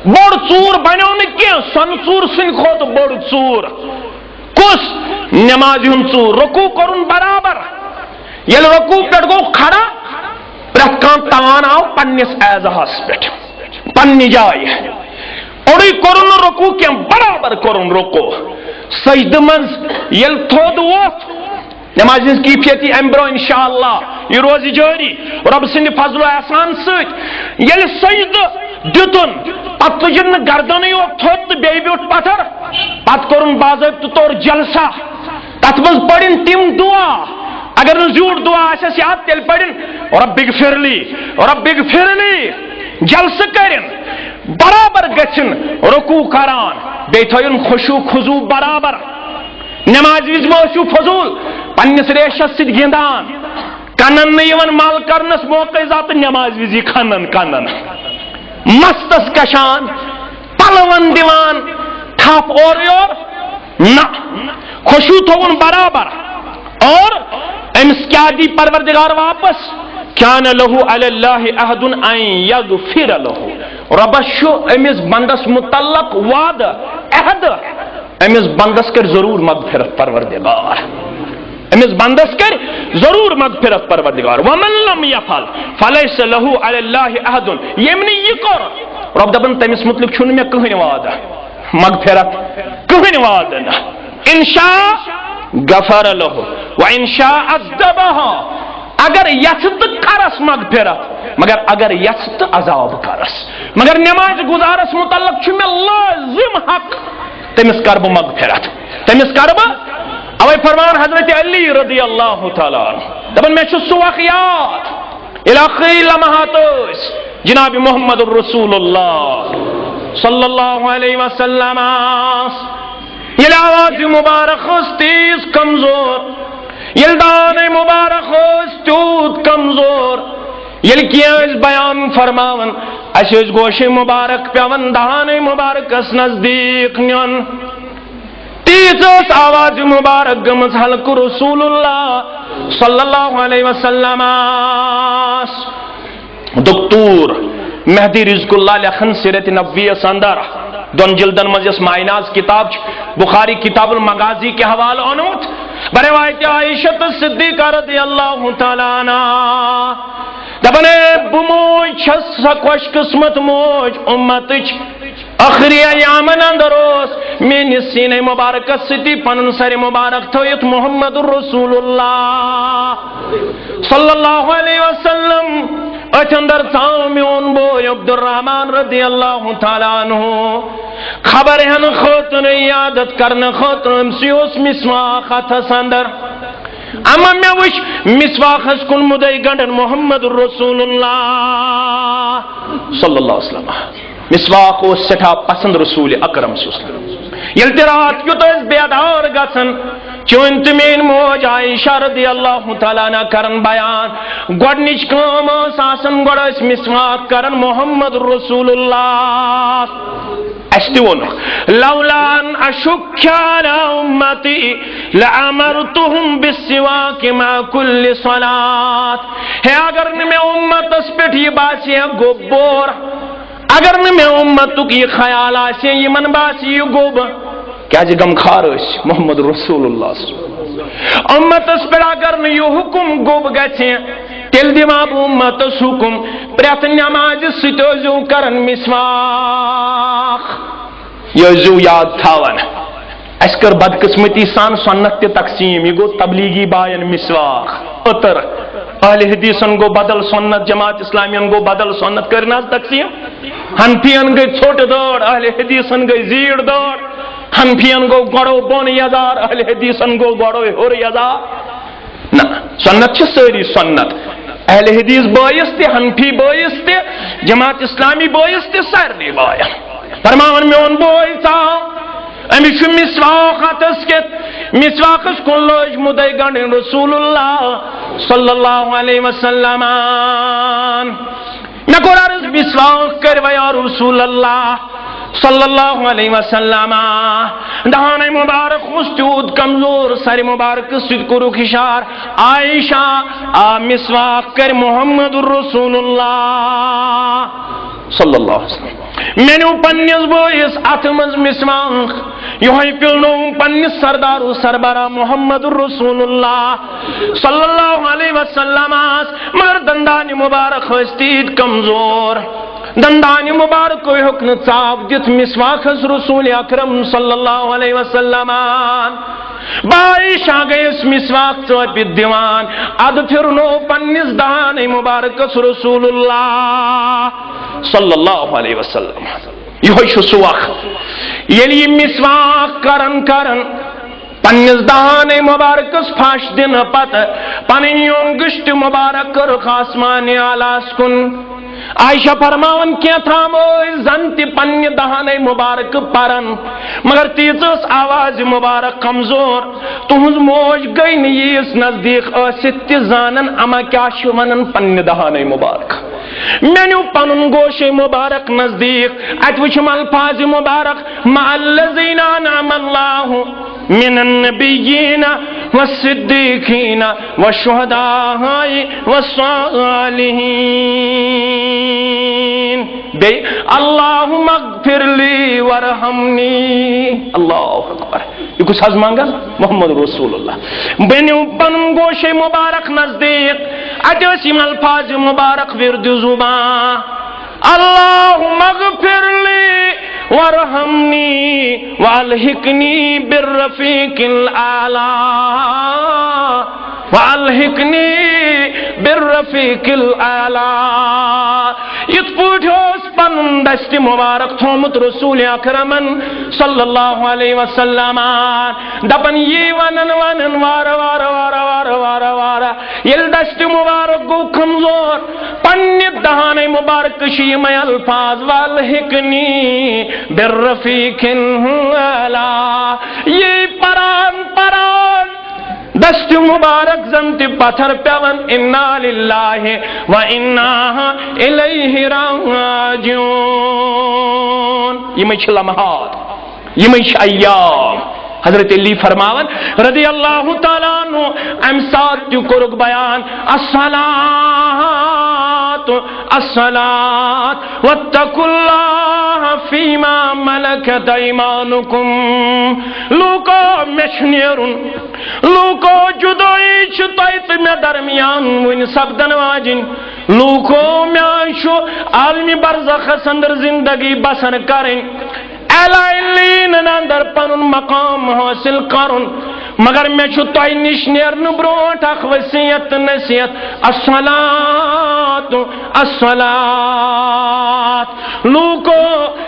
بوٚڑ ژوٗر بنیو نہٕ کینٛہہ، سۄنہٕ ژوٗر سٕنٛدِ کھۄتہٕ بوٚڑ ژوٗر کُس؟ نمازِ ہُنٛد ژوٗر، رکوع کوٚرُن برابر، ییٚلہِ رکوع پٮ۪ٹھ گوٚو کھڑا پرٛٮ۪تھ کانٛہہ تان آو پننِس اعزاہس پٮ۪ٹھ پننہِ جایہِ، اوٚڑُے کوٚرُن نہٕ رکوع کینٛہہ، برابر کوٚرُن رکوع، سجدٕ منٛز ییٚلہِ تھوٚد ووٚتھ، نماز ہٕنٛز کیفیتی امہِ برونٛہہ انشاءاللہ یہ روزِ جٲری رۄب سٕنٛدِ فضل و احسان سۭتۍ، ییٚلہِ سجدٕ دِتُن پتہٕ تُجِن نہٕ گردنٕے یوت تھوٚد تہٕ بیٚیہِ بیوٗٹھ پتھر، پتہٕ کوٚرُن باضٲبطہٕ طور جلسہ، تتھ منٛز پٔرِن تِم دعا، اگر نہٕ زیوٗٹھ دعا آسٮ۪س یاد تیٚلہِ پٔرِن رب اغفرلی، جلسہٕ کٔرِن، برابر گژھِن رکوع کران، بیٚیہِ تھٲیِن خشوع خضوع برابر، نماز وِزِ مہ ٲسِو فضوٗل پننِس ریشس سۭتۍ گِنٛدان، کنن نہٕ یِوان مل کرنس موقعے ذات نماز وِزِ کھنن مستس کشان، پلون دِوان تھپ اورٕ یور، نہ خشوع تھوُن برابر، اور أمِس کیٛاہ دی پروردگار واپس؟ کیان لہو علی اللہ عہد ان یغفر لہو، رۄبس چھُ أمِس بندس متعلق وعدٕ عہد، أمِس بندس کر ضرور مغفرت پروردگار، أمِس بندس کر ضرور مغفرت پروردگار، ومن لم یفعل فلیس لہو علی اللہ عہد، ییٚمۍ نہٕ یہِ کوٚر رۄب دپان تٔمِس متعلق چھُنہٕ مےٚ کٕہٕنۍ وعدٕ مغفرت، کٕہٕنۍ وعدٕ نہٕ، انشاء غفر لہو وانشاء عذبہ، اگر یژھ تہٕ کرس مغفرت، مگر اگر یژھ تہٕ عذاب کرس، مگر نماز گزارس متعلق چھُ مےٚ لازم حق، تٔمِس کر بہٕ مغفرت، تٔمِس کر بہٕ، اوے فرمان حضرت علی رضی اللہ تعالیٰ عنہ دپان مےٚ چھُ سُہ وقت یاد ییٚلہِ آخری لمحات ٲسۍ جناب محمد رسول اللہ صلی اللہ علیہ وسلم، ییٚلہِ آواز مبارک ٲس تیز کمزور، ییٚلہِ دانے مبارک ٲس تیوٗت کمزور، یل کیاز بیان فرماون اس گوش مبارک پیون دہان مبارک اس نزدیک نیون تیز آواز مبارک گمز حلق رسول اللہ صلی اللہ علیہ وسلم دکتور مہدی رزق اللہ لکھن سیرت نبوی اندر دون جلدن مجلس مائناز کتاب بخاری کتاب المغازی کے حوالہ انوت بروایت عائشہ صدیقہ رضی اللہ تعالیٰ عنہ دبنے بموج چھس سکوش قسمت موج امتچ آخری ایامن اندروس میں سینہ مبارک ستی پنن سر مبارک تھویت محمد رسول اللہ صلی اللہ علیہ وسلم اچندر تھاؤ میون بوی عبد الرحمن رضی اللہ تعالیٰ عنہ خبر ہن خطن یادت کرن خطن امسیوس مسواق تھس اندر اما میں وش مسواق اس کن مدعی گنڈن محمد رسول اللہ صلی اللہ علیہ وسلم مسواق و سٹھا پسند رسول اکرم صلی اللہ علیہ وسلم یلترات یو تو اس بیادار گسن چونت مین موج عائشہ رضی اللہ تعالیٰ عنہ کرن بیان گوڑنچ کام ساسن گوڑ اس مسواق کرن محمد رسول اللہ اشتون لولا ان اشک علی امتی لامرتهم بالسواک مع کل صلاة ہے اگر میں امت اس پہ یہ باسی ہے گوبور اگر میں امتو کی خیال آسے یہ من باسی یہ گوب کیا جی گم خارش محمد رسول اللہ امت اس پر اگر یہ حکم گوب گئے تیل دیماب امت اس حکم پریت نماز ستوزو کرن مسواق یہ زو یاد تھاون اسکر بدقسمتی سان سنت تقسیم یہ گو تبلیغی بائن مسواق اتر اہل حدیثن گو بدل سنت جماعت اسلامیان گو بدل سنت کرنا تقسیم ہنفیان گئی چھوٹ دوڑ اہل حدیثن گئی زیر دوڑ ہنفیان گو گوڑو بون یزار اہل حدیثن گو گوڑو ہور یزار نا سنت چھ ساری سنت اہل حدیث بائیس تے ہنفی بائیس تے جماعت اسلامی بائیس تے سارنی بایا فرمان میں ان بوئیتا امیش مسواق تسکت مسواق اس کن لوج مدعی گنڈ رسول اللہ صلی اللہ علیہ وسلم میں قرآن مسواق کرو یا رسول اللہ صلی اللہ علیہ وسلم دہان مبارک خستود کمزور سر مبارک صدقرو خشار عائشہ مسواق کر محمد رسول اللہ صلی اللہ علیہ وسلم میں نے پنیس بوئیس اتمز مسواق یہی پلنو پنیس سردار سربرہ محمد رسول اللہ صلی اللہ علیہ وسلم مگر دندان مبارک خستید کمزور دندان مبارک کوئی حکم صاف جت مسواق رسول اکرم صلی اللہ علیہ وسلم بائشہ گئی اس مسواق چوت بھی دیوان اد پھرنو پنیس دہان مبارک رسول اللہ صلی اللہ علیہ وسلم یہ سوخ یلی مسواق کرن پنیس دہان مبارک پھاش دن پت پنیون گشت مبارک کر خاسمان آلاس کن عائشہ فرماون کیا تھامو زنتی پنی دہان مبارک پرن مگر تیزس آواز مبارک کمزور تہنز موج گئی نیس نزدیک ست زانن اما کیا شونن پنی دہان مبارک مینو پنن گوش مبارک نزدیک اتوچم الفاظ مبارک مع الذین انعم اللہ من النبیین والصدیقین والشہداء والصالحین بے اللہم اغفر لی ورحمنی اللہ اکبر یہ کچھ حض مانگا محمد رسول اللہ بینو پنن گوش مبارک نزدیک اتوچم الفاظ مبارک ورد زبان اللہم اغفر لی ورحمنی والحقنی بالرفیق الاعلی والحقنی بالرفیق الاعلی یت پوٹھوس پنن دست مبارک تھومت رسول اکرمن صلی اللہ علیہ وسلم دپن یہ ونن ونن وار وار وار وار وار وار یل دست مبارک گو کمزور پنی دہان مبارک شیم الفاظ والحقنی بالرفیق الاعلی یہ پران دست مبارک زنت پتھر پیون انا للہ و انا الیہ راجعون. یہ لمحات، یہ ایام. حضرت علی فرماون رضی اللہ تعالیٰ عنہ ام ساتھ جو کرک بیان الصلاۃ الصلاۃ واتقوا اللہ فیما ملکت ایمانکم. لوکو مشنیرن لوکو جدائی چھتائیت میں درمیان ون سبدن واجن. لوکو میانشو عالمی برزخ سندر زندگی بسر کریں اعلیٰ اندر پنن مقام حاصل کرن. مگر میں چھو تۄہہِ نِش نیرنہٕ برونٛٹھ اکھ وصیت تہٕ نصیحت الصلاۃ الصلاۃ. لوٗکو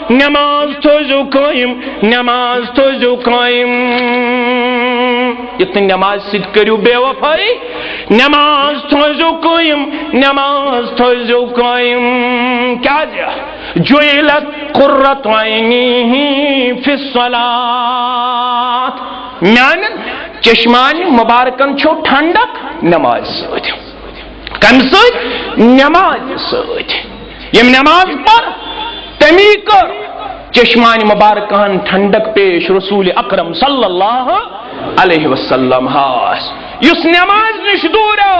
نماز تھٲیزیو قٲیِم نماز تھٲیزیو قٲیِم. یِتھ کٔنۍ نماز سۭتۍ کٔرِو بے وفٲیی نماز تھٲیزیو قٲیِم نماز تھٲیزیو قٲیِم. کیٛازِ جُعِلت قُرَّۃُ عَینِی فِی الصَّلَاۃِ. میانن چشمان مبارکن چھو ٹھنڈک نماز سۭتۍ. کمہِ سۭتۍ؟ نماز سۭتۍ. یم نماز پر تمی کر چشمان مبارکن ٹھنڈک پیش رسول اکرم صلی اللہ علیہ وسلم ہاس. یس نماز نش دوریو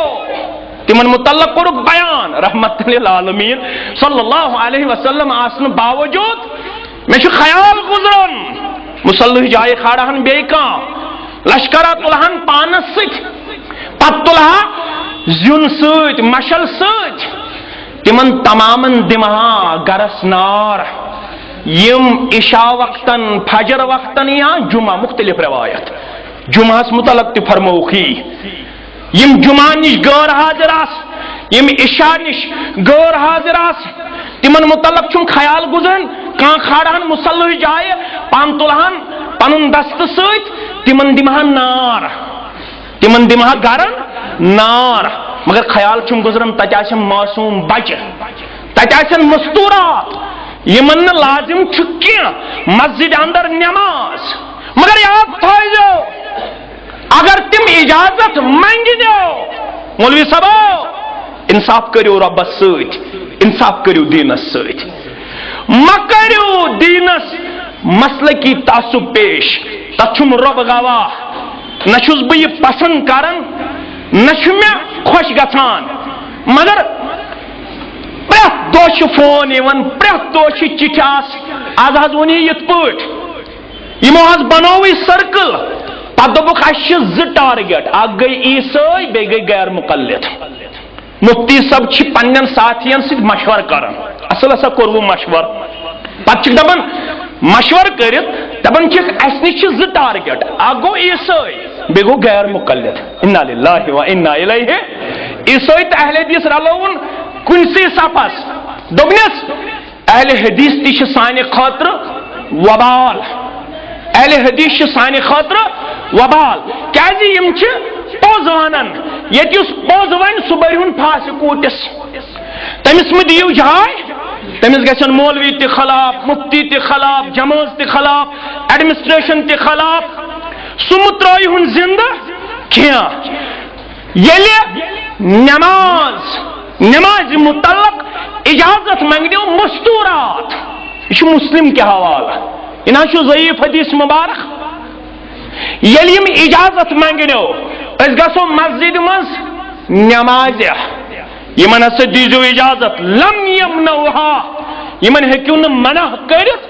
تمن متعلق کرک بیان رحمت للعالمین صلی اللہ علیہ وسلم آسن باوجود میں چھو خیال گزرن مسلح جائے کھاڑاہن بے کان لشکرہ تلہن پانس سۭتۍ پت تلہا زیون سۭتۍ مشل سۭتۍ تمن تمامن دمہا گرس نار. یم عشاء وقتن فجر وقتن یا جمعہ مختلف روایت جمعہ متعلق تہ فرموخی. یم جمعہ نش غیر حاضر آس یم عشاء نش غیر حاضر آس تمن متعلق چھن خیال گزرن کان کھاڑہن مسلح جائے پان تلہن پنن دست سۭتۍ تمن دمہا نار تمن دمہا گرن نار. مگر خیال چھن گزرن تتہ آسن معصوم بچہ تتہ آسن مستورات یمن لازم چھ کینٛہہ مسجد اندر نماز. مگر یاد تھٲیزیو اگر تم اجازت منگنو مولوی صاحب انصاف کریو ربس سۭتۍ انصاف کریو دینس سۭتۍ مہ کریو دینس مسلکی تعصب پیش. تتھ چھم رب گواہ نہ چھس بہ یہ پسند کران نہ چھ مےٚ خوش گژھان. مگر پرٛٮ۪تھ دۄہ چھُ فون یِوان پرٛٮ۪تھ دۄہ چھِ چِٹھِ آز حظ ووٚن یِتھ پٲٹھۍ یِمو حظ بنووٕے سرکل پتہٕ دوٚپُکھ اَسہِ چھِ زٕ ٹارگیٹ اکھ گٔے عیسٲے بیٚیہِ گٔے غیر مقلد. مفتی صٲب چھِ پننٮ۪ن ساتھین سۭتۍ مشورٕ کران اصل ہسا کوٚروٕ مشورٕ پتہٕ چھِکھ دپان مشورٕ کٔرِتھ دپان چھِکھ اَسہِ نِش چھِ زٕ ٹارگیٹ اکھ گوٚو عیسٲے بیٚیہِ گوٚو غیر مقلد. انا للہ و انا الیہ. عیسٲے تہٕ اہل حدیث رلووُن کُنسٕے صفس دوٚپنس اہل حدیث تہِ چھِ سانہِ خٲطرٕ وبال اہل حدیث چھِ سانہِ خٲطرٕ وبال. کیازِ یم چھِ پوٚز ونان ییٚتہِ یُس پوٚز وَنہِ سُہ بٔرۍہُن پھاسہِ کوٗٹِس تٔمِس مہٕ دِیِو جاے تٔمِس گژھن مولوی تہِ خلاف مفتی تہِ خلاف جمٲژ تہِ خلاف ایڈمنسٹریشن تہِ خلاف سُہ مہٕ ترٛٲیہُن زندٕ کینٛہہ. ییٚلہِ نماز متعلق اجازت منگنو مستورات یہ چھُ مسلم کے حوالہ یہ نہ چھُ ضعیف حدیث مبارک. ییٚلہِ یِم اجازت منگنو أسۍ گژھو مسجد منٛز نمازِ یمن ہسا دیزیو اجازت لم یمنوہا یمن ہیکیو نہ منع کٔرِتھ.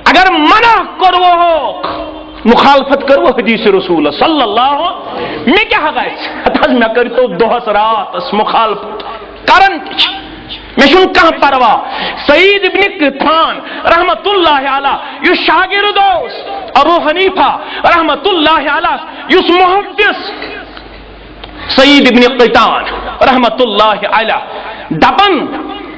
اگر منع کوٚروہوکھ مخالفت کرو حدیث رسول صلی اللہ مےٚ کیٛاہ گژھِ ہتہٕ حظ مےٚ کٔرۍتو دۄہس راتس مخالفت کران تہِ چھِ مےٚ چھُنہٕ کانٛہہ پرواہ. سعید ابن قطان رحمت اللہ علیہ یُس شاگرد اوس ابو حنیفہ رحمت اللہ علیہ یُس محدث سعید ابن قطان رحمت اللہ علیہ دپان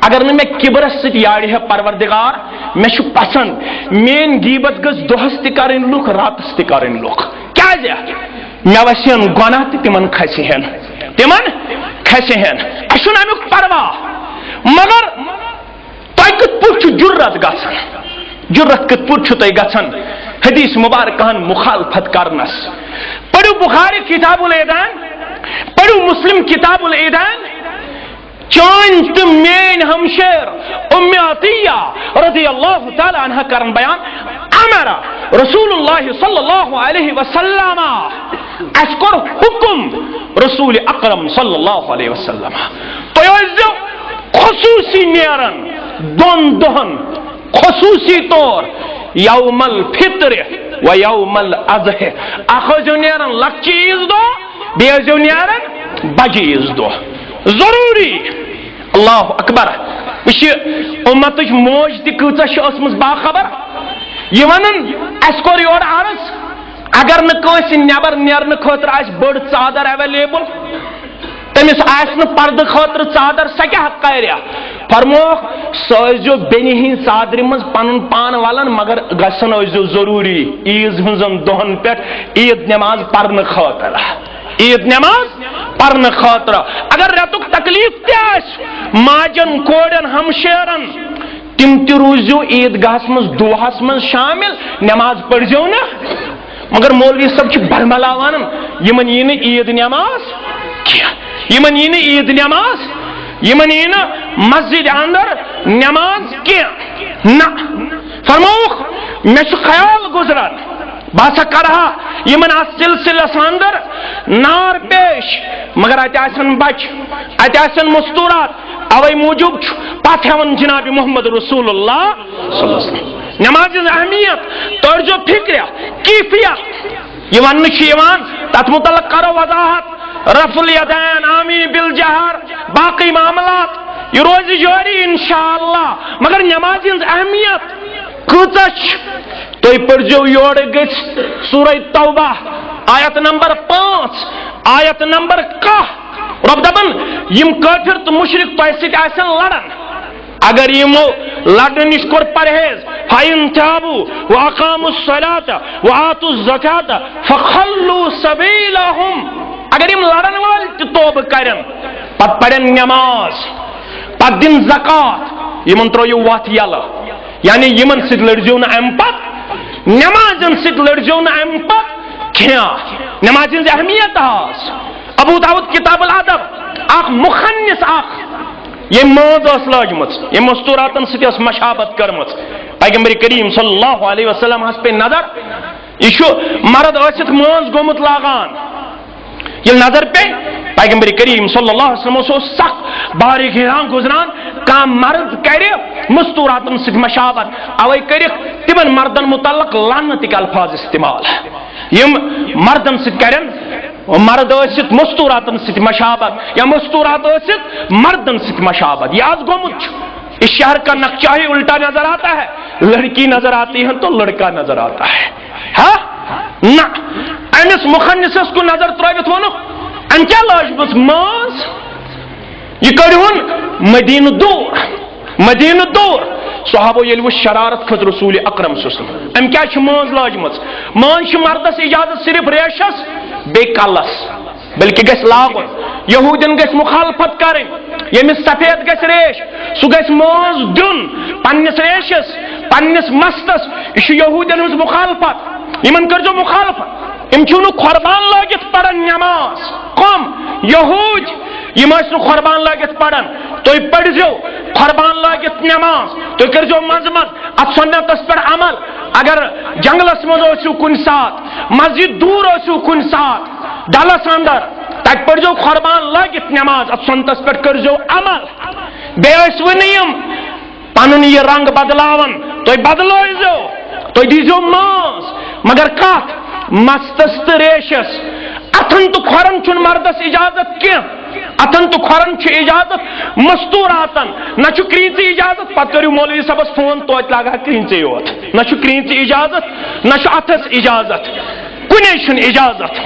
اگر نہ مےٚ کبرس سۭتۍ یارِ ہے پروردگار مےٚ چھُ پسند میٲنۍ غیبت گٔژھ دۄہس تہِ کرٕنۍ لُکھ راتس تہِ کرٕنۍ لُکھ. کیازِ مےٚ وسہِ ہن گۄناہ تہِ تِمن کھسہِ ہن اَسہِ چھُنہٕ امیُک پرواہ. مگر تۄہہِ کِتھ پٲٹھۍ چھُ جُرت گژھان جُرت کِتھ پٲٹھۍ چھُ تۄہہِ گژھان حدیث مبارکہن مخالفت کرنس. پڑھو بخاری کتاب الایدان، پڑھو مسلم کتاب الایدان. چان تو مین ہمشیر ام عطیہ رضی اللہ تعالی عنہ کرن بیان امر رسول اللہ صلی اللہ علیہ وسلم اشکر حکم رسول اکرم صلی اللہ علیہ وسلم تو خصوصی نیرن دون دہن خصوصی طور یوم الفطر و یوم الاضحی اخذو نیرن لکچی عیز دو بیزو نیرن بجی عیز دو ضروری. اللہ اکبر. امت موج تیچ باخبر یہ ون اس کور یور عرض اگر نس نبر نیرن خاطر بڑ ژادر ایویلیبل تمس پردہ خاطر ژادر سہ کیا کرِ فرموک سو بینہ ہند ژادر مز پن پان ولن مگر گھن ضروری عیز ہن دہن پہ عید نماز پرن خاطر عید نماز پرن خاطر. اگر رتک تکلیف تہ ماجن کوڑن ہمشیرن تم تہ روزو عیدگاہس مز دہس مز شامل نماز پڑھو نا مگر مولوی صاحب برملاوان یمن یہ عید نماز یمن یہ عید نماز یمن یہ مسجد اندر نماز کی نہ. فرموک مے خیال گزران باسا کرہا یمن سلسلس اندر نار پیش مگر اتن بچ اتن مستورات اوے موجوب پتہ ہون جناب محمد رسول اللہ صلی اللہ علیہ وسلم. نماز اہمیت توجہ فکر کیفیت یہ ون تت متعلق کرو وضاحت رفع الیدین آمین بالجہر باقی معاملات یہ روز جاری انشاءاللہ. مگر نماز اہمیت کچھ تو پڑھو یور گھ سورہ توبہ آیت نمبر 5 آیت نمبر 10 رب دپن یم کافر تو مشرک تہ سۭتۍ لڑن اگر یمو لڑن نش کور پرہیز فَإِن تَابُوا وَأَقَامُوا الصَّلَاةَ وَآتُوا الزَّكَاةَ فَخَلُّوا سَبِيلَهُمْ اگر یم لڑن وال تہ توبہ کرن پت پڑھن نماز پت دن زکات یمن ترٲیِو وتھ یلہٕ یعنی یمن سۭتۍ لڑزیو نہ امہ پت نمازن سۭتۍ لڑزیو نہ امہ پت کھیا. نماز ہنز اہمیت آس ابو داؤد کتاب الادب اخ مخنث اخ یہ ماز لاجمت یہ مستوراتن ست مشابت کرمت پیغمبر کریم صلی اللہ علیہ وسلم ہس پہ نظر یہ مرد ثت ماز گومت لاگان یہ نظر پہ پیغمبر کریم صلی اللہ علیہ وسلم سخت باریک حیران گزران کام مرد کر مستوراتن ست مشابت اوے کر تمن مردن متعلق لعنتک الفاظ استعمال یم مردن ست کرن مرد ثت مستوراتن ست مشابت یا مستورات ثت مردن ست مشابت یہ آج گومت اس شہر کا نقشہ ہی الٹا نظر آتا ہے لڑکی نظر آتی ہے تو لڑکا نظر آتا ہے ہاں نہ امس مخنثس کو نظر ترٲوِتھ وونُکھ ان کیا لاجمس ماز یہ کڑہون مدینہ دور مدینہ دور صحابہ یل وہ شرارت کھت رسول اکرم صلی اللہ علیہ وسلم ام کیا چھ ماز لاجمس مان چھ مردس اجازت صرف ریشس بے کلس بلکہ گھس لاگن یہودین گھس مخالفت کریں یمس سفید گھس ریش سہ گھس ماز دن پنس ریشس پنس مستس یہ یہودین ہز مخالفت یمن کرجو مخالفت ام چھو قربان لاگت پڑھن نماز قوم یہود یم نو قربان لاگت پڑھن تھی پڑھو قربان لاگت نماز تھی کرجو مذمت ات سنتس پہ عمل اگر جنگلس مزو کن سات مسجد دور کن سات ڈلس اندر تک پڑھو قربان لاگت نماز ات سنتس پہ کرجو عمل بیس ونیم پن یہ رنگ بدلاون تھی بدلو تھی دیزو ماز مگر کت مستس تو ریشس اتن تو کھورن چھ مردس اجازت کی اتن تو کھورن اجازت مستوراتن نہ کرینچ اجازت پتہ کرو مولوی صاحبس فون توت لاگا کرینچے یوت نہ کرینچ اجازت نہ اتس اجازت کنے چھ اجازت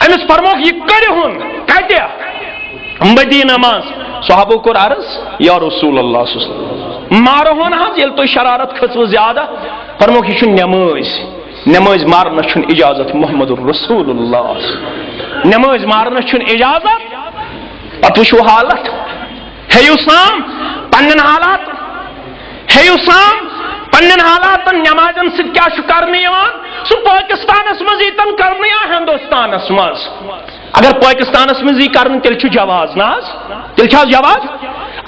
امس فرموک یہ کرہن کتہ مدینہ مز صحابہ کور عرض یا رسول اللہ صلی اللہ علیہ وسلم مارہون حض یل تو شرارت کھسو زیادہ فرموک یہ نماز نماز مارنا چھن اجازت محمد الرسول اللہ نماز مارنا چھن اجازت پتہ وچھو حالت ہیو سام پنن حالات ہیو سام پنن حالات نمازن ست کیا کرنے یوان سو پاکستانس مز یتن کرنے یا ہندوستانس مز اگر پاکستانس مز یہ کرن تیل چھ جواز نا تیل چھ جواز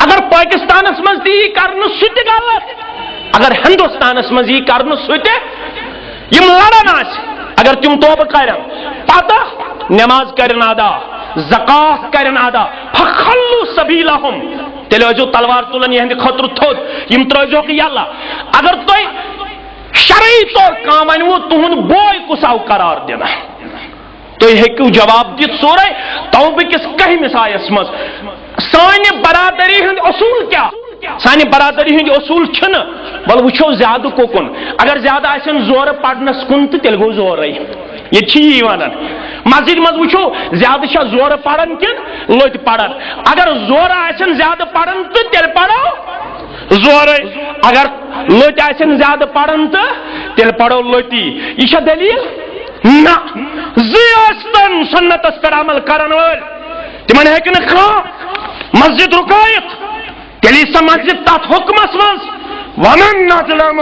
اگر پاکستانس مز یہ کرن سہ غلط اگر ہندوستانس مز یہ کرن سہ یم لڑن آس اگر تم توبہ کرن پتہ نماز کرن ادا زکات کرن ادا فخلوا سبیلہم تیل ٲسۍزیو تلوار تلن یہندِ خطر تھوٚد یم ترٲیزیوکھ یلہ اگر تُہۍ شرعی طور کانٛہہ ونوٕ تُہُنٛد بوے کُس آو قرار دِنہٕ تُہۍ ہیٚکِو جواب دِتھ سورے توبہ کِس 11مِس آیس منٛز سانہِ برادری ہٕنٛدۍ اصوٗل کیٛاہ سانہِ برادری ہٕنٛدۍ اصوٗل چھِنہٕ وَلہٕ وٕچھو زیادٕ کوکُن اگر زیادٕ آسن زورٕ پرنس کُن تہٕ تیٚلہِ گوٚو زورے یہ چھ یی ونان مسجد مز وچھو زیادہ چھا زور پڑھن کن لوت پڑھن اگر زور آسن زیادہ پڑھن تو تیل پڑھو زور اگر لوت آسن زیادہ پڑھن تو تیل پڑھو لوتی یہ چھا دلیل نا زیاستن سنتس پر عمل کرن ول تمن ہیکن کھان مسجد رکایت تیلی سا مسجد تات حکمس مز ومن نظلم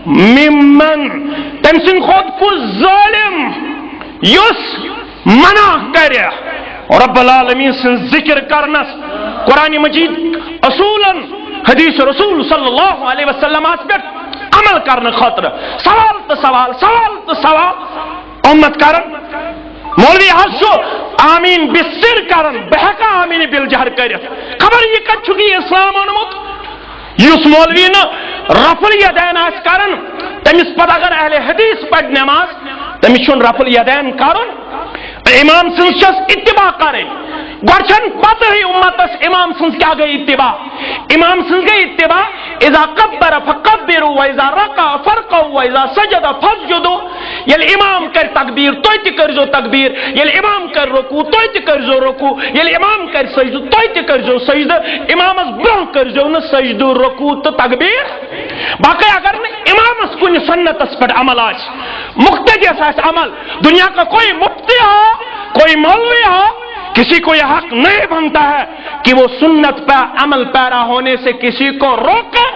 ممن تم سن خود کو ظالم یس منع کرے رب العالمین سن ذکر کرنس قرآن مجید اصولا حدیث رسول صلی اللہ علیہ وسلم پر عمل کرنے خاطر سوال تو سوال سوال تو سوال امت کرن مولوی حسو آمین بسر کرن بہکا آمین بالجہر کرت خبر یہ کچھ چکی اسلام انمت یس مولوی نا رفل یدین آس کرن تمس پتہ اگر اہل حدیث پڑھ نماز تمس چھن رفل یدین کرن امام سنس اتباع کریں گوچن پتہ ہی امتس امام سنس کیا گئی اتباع امام سنس گئی اتباع اذا قبر فقبروا واذا رکع فرقوا واذا سجد فسجدوا یل امام کر تکبیر توی تہ کرزو تکبیر یل امام کر رکوع توی تہ کرزو رکوع یل امام کر سجدہ توی تہ کرزو سجدہ امامس برہ کرزو نہ سجدہ رکوع تو تکبیر باقی اگر امامس کن سنتس پر عمل آس مقتدیس آس عمل دنیا کا کوئی مفتی ہو کوئی مولوی ہو کسی کو یہ حق نہیں بنتا ہے کہ وہ سنت پر عمل پیرا ہونے سے کسی کو روکے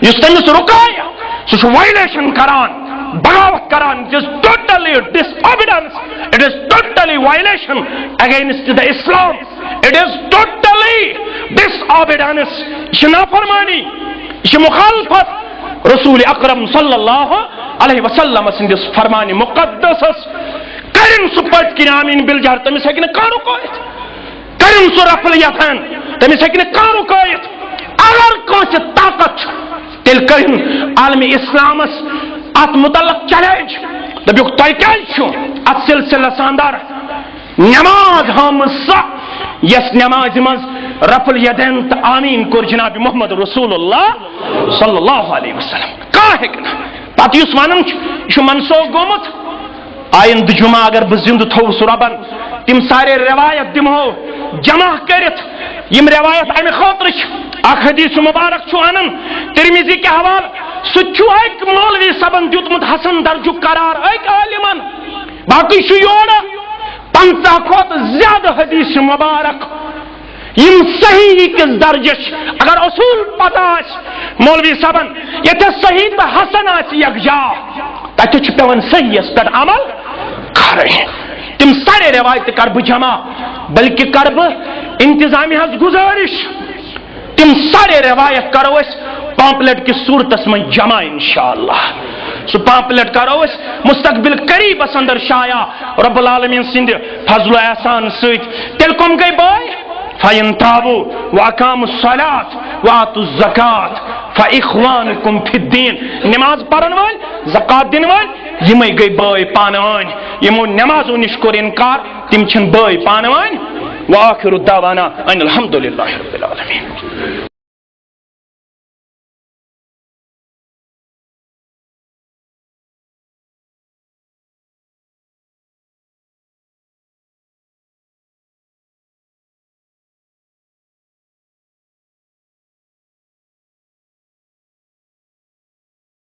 اس تمس رکایا سو وائلیشن کران بغاوت کران it is totally disobedience it is totally violation against the Islam it is totally disobedience یہ نافرمانی یہ مخالفت رسول اکرم صلی اللہ علیہ وسلم سندس فرمان مقدس کرن سو پٹ کن آمین بالجہر تمس ہیکن کانو کویت کرن سو رفل یتن تمس ہیکن کانو کویت اگر کانچ طاقت تیل کرن عالم اسلامس ات متعلق چیلنج دبیوک تۄہہِ کیٛازِ چھُ ات سلسلہ ساندار نماز ہامس یس نماز مز رفل یدین تو آمین کور جناب محمد رسول اللہ صلی اللہ علیہ وسلم کہاں ہیکن پتہ یس ونان یہ منسوخ گومت آئند جمعہ اگر بہ زندہ تھوس ربن تم سارے روایت دمو جمع کرت یم روایت امہ خاطر اخ حدیث مبارک چھو انن ترمذی کے حوالہ سچو ایک مولوی صاحبن دیتمت حسن درجہ قرار ایک عالمن باقی چھ یور 50 کھوت زیادہ حدیث مبارک یم صحیح کس درجش اگر اصول پتہ آس مولوی صاحبن یہ صحیح تو حسن آس یکجا تتہ چھ پیون صحیح اس پر عمل کریں تم سارے روایت کر بہ جمع بلکہ کر بہ انتظامیہ گزارش تم سارے روایت کرو اس پامپلیٹ کی صورت میں جمع انشاءاللہ سو پامپلیٹ کرو اس مستقبل قریب اندر شایا رب العالمین سند فضل و احسان سیت تیل کم گئی بھائی فَإِن تَابُوا وَأَقَامُوا الصَّلَاةَ وَآتُوا الزَّكَاةَ فَإِخْوَانُكُمْ فِي الدِّينِ نماز پڑھن وال زکات دن وال یمے گئی بھائی پانوان یمو نمازو نش کور انکار تم چھن بھائی پانوان وآخر الدعوانا ان الحمدللہ رب العالمین